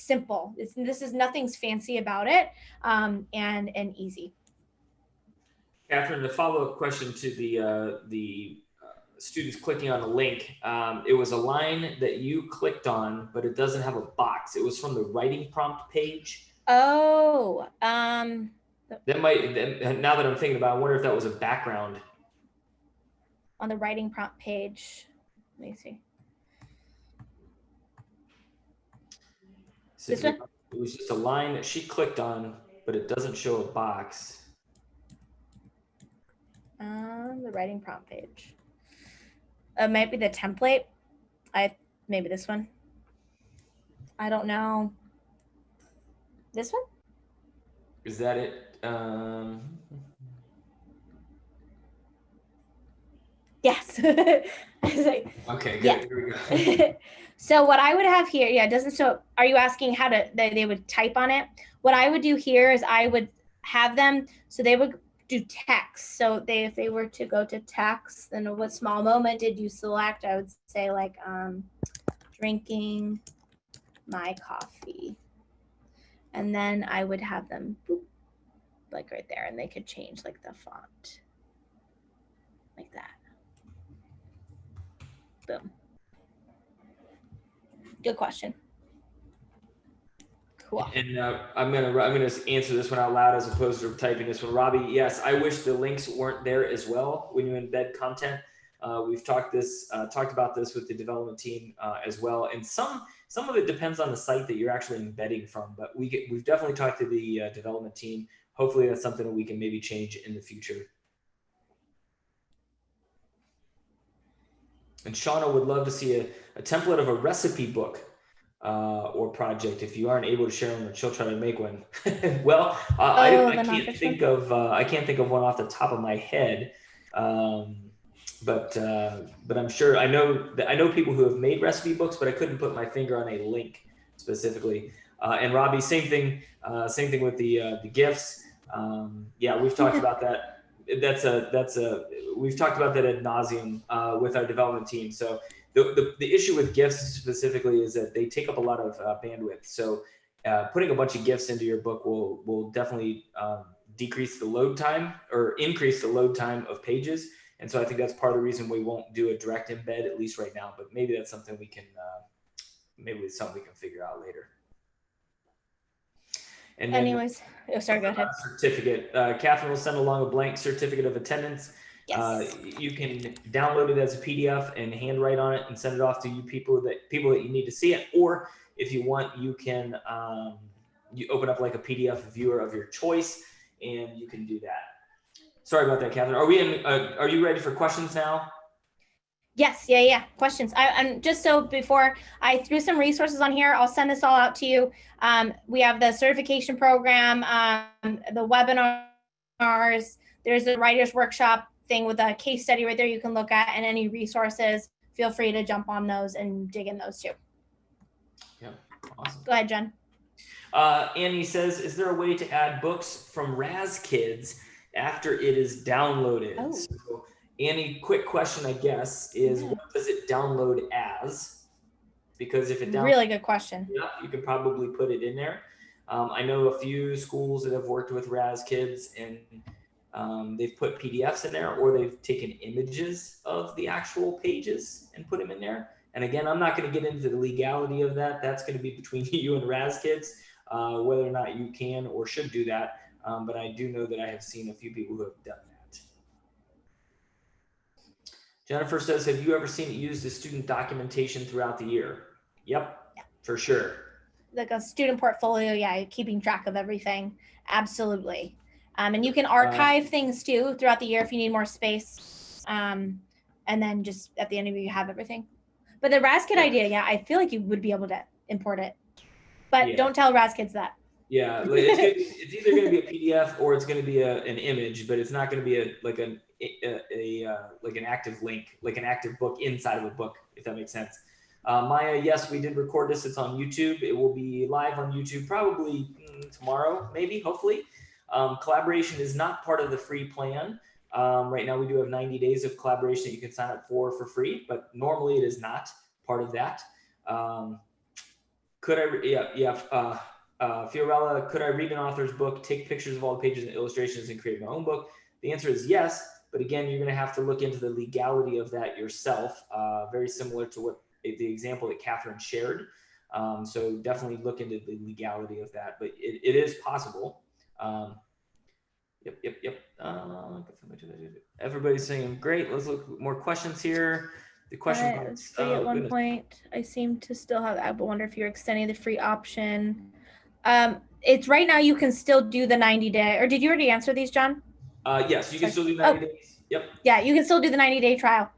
simple. This is nothing's fancy about it, and easy. Catherine, the follow-up question to the students clicking on a link, it was a line that you clicked on, but it doesn't have a box. It was from the writing prompt page. Oh, that might, now that I'm thinking about it, I wonder if that was a background. On the writing prompt page. Let me see. So this one? It was just a line that she clicked on, but it doesn't show a box. The writing prompt page. Maybe the template. Maybe this one. I don't know. This one? Is that it? Yes. Okay, good. Yeah. Here we go. So what I would have here, yeah, it doesn't show. Are you asking how they would type on it? What I would do here is I would have them, so they would do text. So if they were to go to text, then what small moment did you select? I would say like drinking my coffee. And then I would have them boop, like right there, and they could change like the font like that. Boom. Good question. Cool. And I'm gonna answer this one out loud as opposed to typing this one. Robbie, yes, I wish the links weren't there as well when you embed content. We've talked about this with the development team as well, and some of it depends on the site that you're actually embedding from. But we've definitely talked to the development team. Hopefully, that's something that we can maybe change in the future. And Shauna would love to see a template of a recipe book or project. If you aren't able to share them, she'll try to make one. Well, I can't think of one off the top of my head, but I'm sure I know people who have made recipe books, but I couldn't put my finger on a link specifically. And Robbie, same thing with the GIFs. Yeah, we've talked about that. We've talked about that ad nauseum with our development team. So the issue with GIFs specifically is that they take up a lot of bandwidth. So putting a bunch of GIFs into your book will definitely decrease the load time or increase the load time of pages. And so I think that's part of the reason we won't do a direct embed, at least right now. But maybe that's something we can figure out later. And then, anyways, sorry, go ahead. Certificate. Catherine will send along a blank certificate of attendance. Yes. You can download it as a PDF and handwrite on it and send it off to people that you need to see it. Or if you want, you can you open up like a PDF viewer of your choice, and you can do that. Sorry about that, Catherine. Are you ready for questions now? Yes, yeah. Questions. And just so before I threw some resources on here, I'll send this all out to you. We have the certification program, the webinars. There's a writer's workshop thing with a case study right there you can look at, and any resources. Feel free to jump on those and dig in those too. Yeah, awesome. Go ahead, Jen. Annie says, is there a way to add books from RazKids after it is downloaded? Oh. So, Annie, quick question, I guess, is what does it download as? Because if it downloads, really good question. Yeah, you can probably put it in there. I know a few schools that have worked with RazKids, and they've put PDFs in there, or they've taken images of the actual pages and put them in there. And again, I'm not going to get into the legality of that. That's going to be between you and RazKids, whether or not you can or should do that. But I do know that I have seen a few people who have done that. Jennifer says, have you ever seen it used as student documentation throughout the year? Yep, yeah. For sure. Like a student portfolio, yeah, keeping track of everything. Absolutely. And you can archive things too throughout the year if you need more space. And then just at the end of it, you have everything. But the RazKid idea, yeah, I feel like you would be able to import it. But don't tell RazKids that. Yeah, like it's either going to be a PDF or it's going to be an image, but it's not going to be like an active link, like an active book inside of a book, if that makes sense. Maya, yes, we did record this. It's on YouTube. It will be live on YouTube probably tomorrow, maybe, hopefully. Collaboration is not part of the free plan. Right now, we do have 90 days of collaboration that you can sign up for free, but normally it is not part of that. Could I, Fiorella, could I read an author's book, take pictures of all the pages and illustrations, and create my own book? The answer is yes, but again, you're going to have to look into the legality of that yourself, very similar to what the example that Catherine shared. So definitely look into the legality of that, but it is possible. Yep. Everybody's saying great. Let's look more questions here. The question it was free at one point. I seem to still have that, but wonder if you're extending the free option. It's right now you can still do the 90-day, or did you already answer these, John? Yes, you can still do 90 days. Yep. Yeah, you can still do the 90-day trial.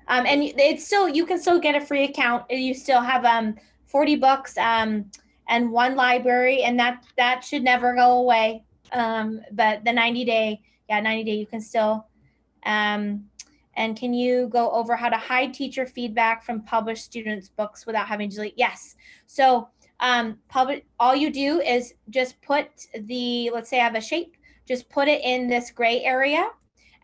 And it's still, you can still get a free account. You still have 40 books and one library, and that should never go away. But the 90-day, you can still. And can you go over how to hide teacher feedback from published students' books without having to delete? Yes. So all you do is just put let's say I have a shape, just put it in this gray area.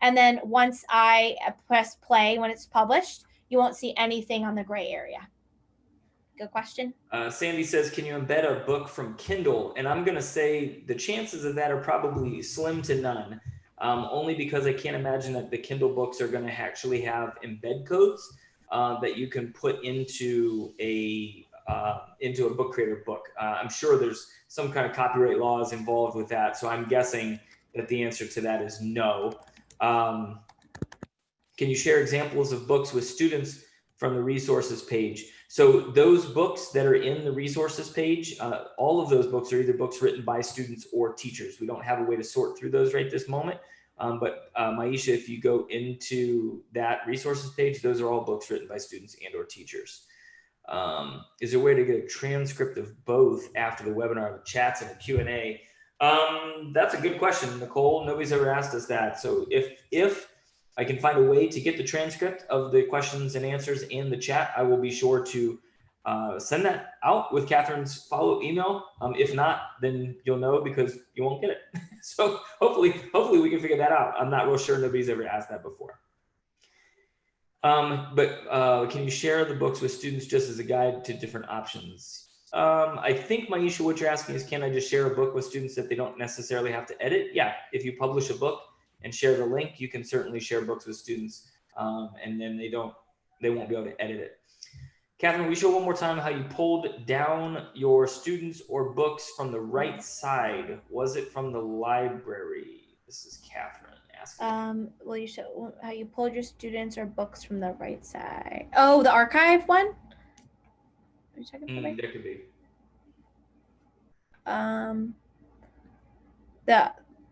And then once I press play, when it's published, you won't see anything on the gray area. Good question. Sandy says, can you embed a book from Kindle? And I'm going to say the chances of that are probably slim to none. Only because I can't imagine that the Kindle books are going to actually have embed codes that you can put into a book creator book. I'm sure there's some kind of copyright laws involved with that. So I'm guessing that the answer to that is no. Can you share examples of books with students from the resources page? So those books that are in the resources page, all of those books are either books written by students or teachers. We don't have a way to sort through those right this moment. But Maisha, if you go into that resources page, those are all books written by students and or teachers. Is there a way to get a transcript of both after the webinar with chats and a Q&A? That's a good question, Nicole. Nobody's ever asked us that. So if I can find a way to get the transcript of the questions and answers in the chat, I will be sure to send that out with Catherine's follow-up email. If not, then you'll know because you won't get it. So hopefully we can figure that out. I'm not real sure. Nobody's ever asked that before. But can you share the books with students just as a guide to different options? I think, Maisha, what you're asking is, can I just share a book with students that they don't necessarily have to edit? Yeah, if you publish a book and share the link, you can certainly share books with students, and then they won't be able to edit it. Catherine, will you show one more time how you pulled down your students or books from the right side? Was it from the library? This is Catherine asking. Will you show how you pulled your students or books from the right side? Oh, the archive one? Are you checking for There could be.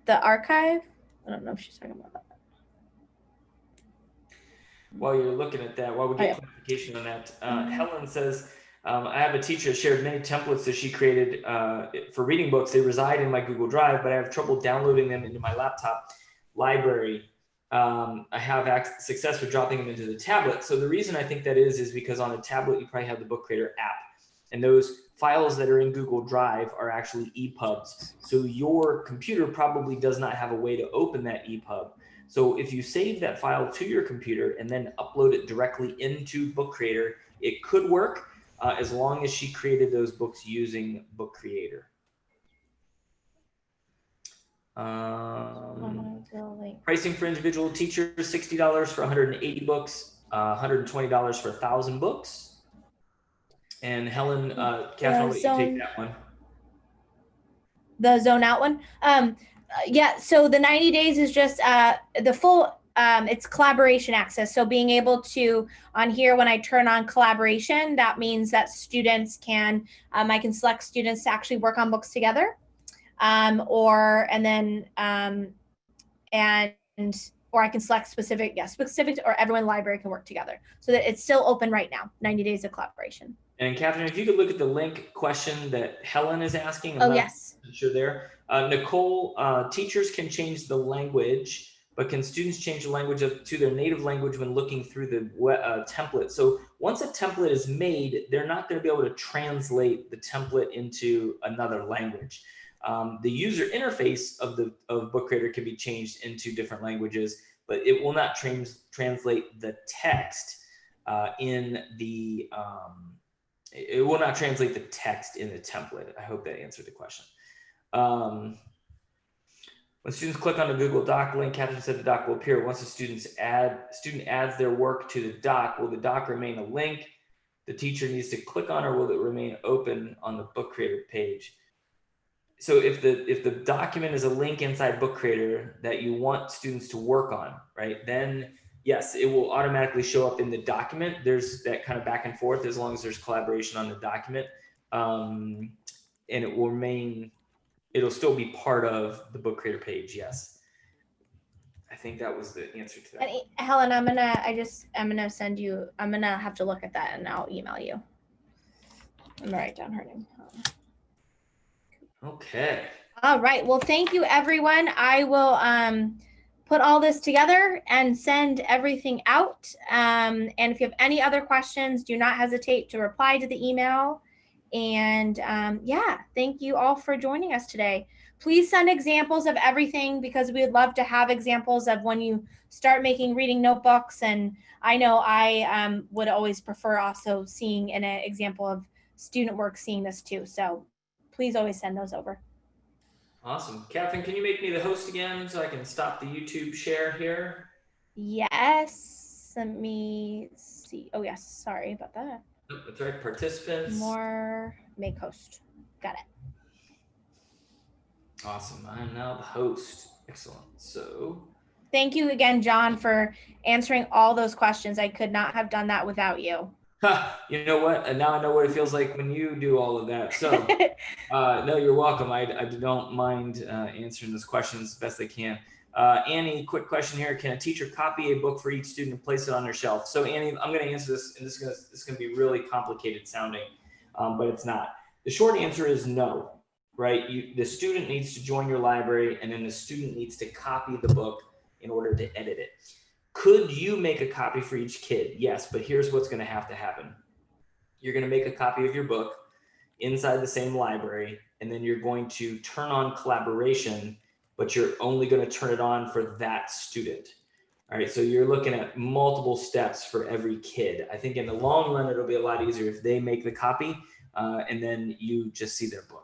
The archive? I don't know if she's talking about that. While you're looking at that, while we get clarification on that, Helen says, I have a teacher that shared many templates that she created for reading books. They reside in my Google Drive, but I have trouble downloading them into my laptop library. I have success with dropping them into the tablet. So the reason I think that is because on a tablet, you probably have the Book Creator app. And those files that are in Google Drive are actually EPUBs. So your computer probably does not have a way to open that EPUB. So if you save that file to your computer and then upload it directly into Book Creator, it could work as long as she created those books using Book Creator. Pricing for individual teachers, $60 for 180 books, $120 for 1,000 books. And Helen, Catherine, will you take that one? The zone out one? Yeah, so the 90 days is just the full, it's collaboration access. So being able to, on here, when I turn on collaboration, that means that students can, I can select students to actually work on books together, or or I can select specific, or everyone in the library can work together. So that it's still open right now, 90 days of collaboration. And Catherine, if you could look at the link question that Helen is asking. Oh, yes. Sure there. Nicole, teachers can change the language, but can students change the language to their native language when looking through the template? So once a template is made, they're not going to be able to translate the template into another language. The user interface of Book Creator can be changed into different languages, but it will not translate the text it will not translate the text in the template. I hope that answered the question. When students click on the Google Doc link, Captain said the doc will appear. Once the student adds their work to the doc, will the doc remain a link the teacher needs to click on, or will it remain open on the Book Creator page? So if the document is a link inside Book Creator that you want students to work on, right, then yes, it will automatically show up in the document. There's that kind of back and forth as long as there's collaboration on the document. And it will remain, it'll still be part of the Book Creator page, yes. I think that was the answer to that. And Helen, I'm gonna send you, I'm gonna have to look at that and I'll email you. I'm gonna write down her name. Okay. All right, well, thank you everyone. I will put all this together and send everything out. And if you have any other questions, do not hesitate to reply to the email. And yeah, thank you all for joining us today. Please send examples of everything, because we would love to have examples of when you start making reading notebooks. And I know I would always prefer also seeing an example of student work, seeing this too. So please always send those over. Awesome. Catherine, can you make me the host again so I can stop the YouTube share here? Yes. Let me see. Oh, yes. Sorry about that. Nope, that's right. Participants. More make host. Got it. Awesome. I am now the host. Excellent. So thank you again, John, for answering all those questions. I could not have done that without you. You know what? And now I know what it feels like when you do all of that. So no, you're welcome. I don't mind answering those questions as best I can. Annie, quick question here. Can a teacher copy a book for each student and place it on their shelf? So Annie, I'm going to answer this, and this is going to be really complicated sounding, but it's not. The short answer is no, right? The student needs to join your library, and then the student needs to copy the book in order to edit it. Could you make a copy for each kid? Yes, but here's what's going to have to happen. You're going to make a copy of your book inside the same library, and then you're going to turn on collaboration, but you're only going to turn it on for that student. All right, so you're looking at multiple steps for every kid. I think in the long run, it'll be a lot easier if they make the copy and then you just see their book.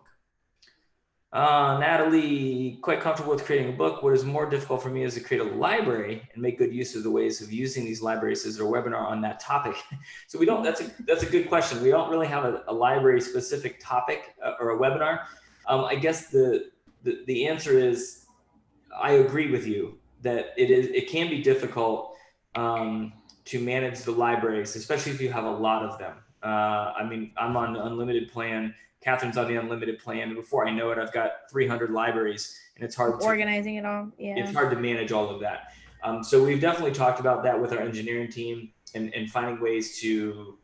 Natalie, quite comfortable with creating a book. What is more difficult for me is to create a library and make good use of the ways of using these libraries as a webinar on that topic. So we don't, that's a good question. We don't really have a library specific topic or a webinar. I guess the answer is, I agree with you that it can be difficult to manage the libraries, especially if you have a lot of them. I mean, I'm on the unlimited plan. Catherine's on the unlimited plan. And before I know it, I've got 300 libraries, and it's hard organizing it all. Yeah, it's hard to manage all of that. So we've definitely talked about that with our engineering team and finding ways to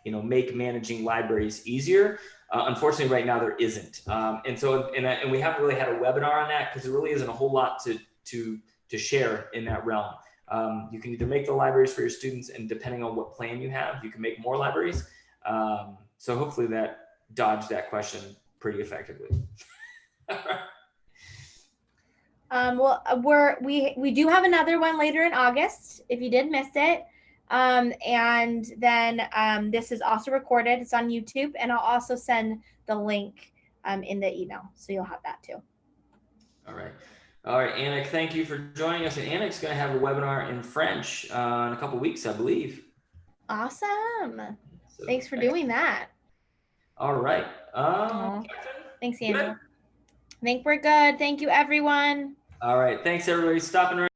make managing libraries easier. Unfortunately, right now there isn't, and we haven't really had a webinar on that because there really isn't a whole lot to share in that realm. You can either make the libraries for your students, and depending on what plan you have, you can make more libraries. So hopefully that dodged that question pretty effectively. Well, we do have another one later in August, if you did miss it. And then this is also recorded. It's on YouTube, and I'll also send the link in the email, so you'll have that too. All right. All right, Anik, thank you for joining us. And Anik's going to have a webinar in French in a couple of weeks, I believe. Awesome. So, thanks for doing that. All right. Thanks, Andrew. I think we're good. Thank you, everyone. All right. Thanks, everybody. Stopping right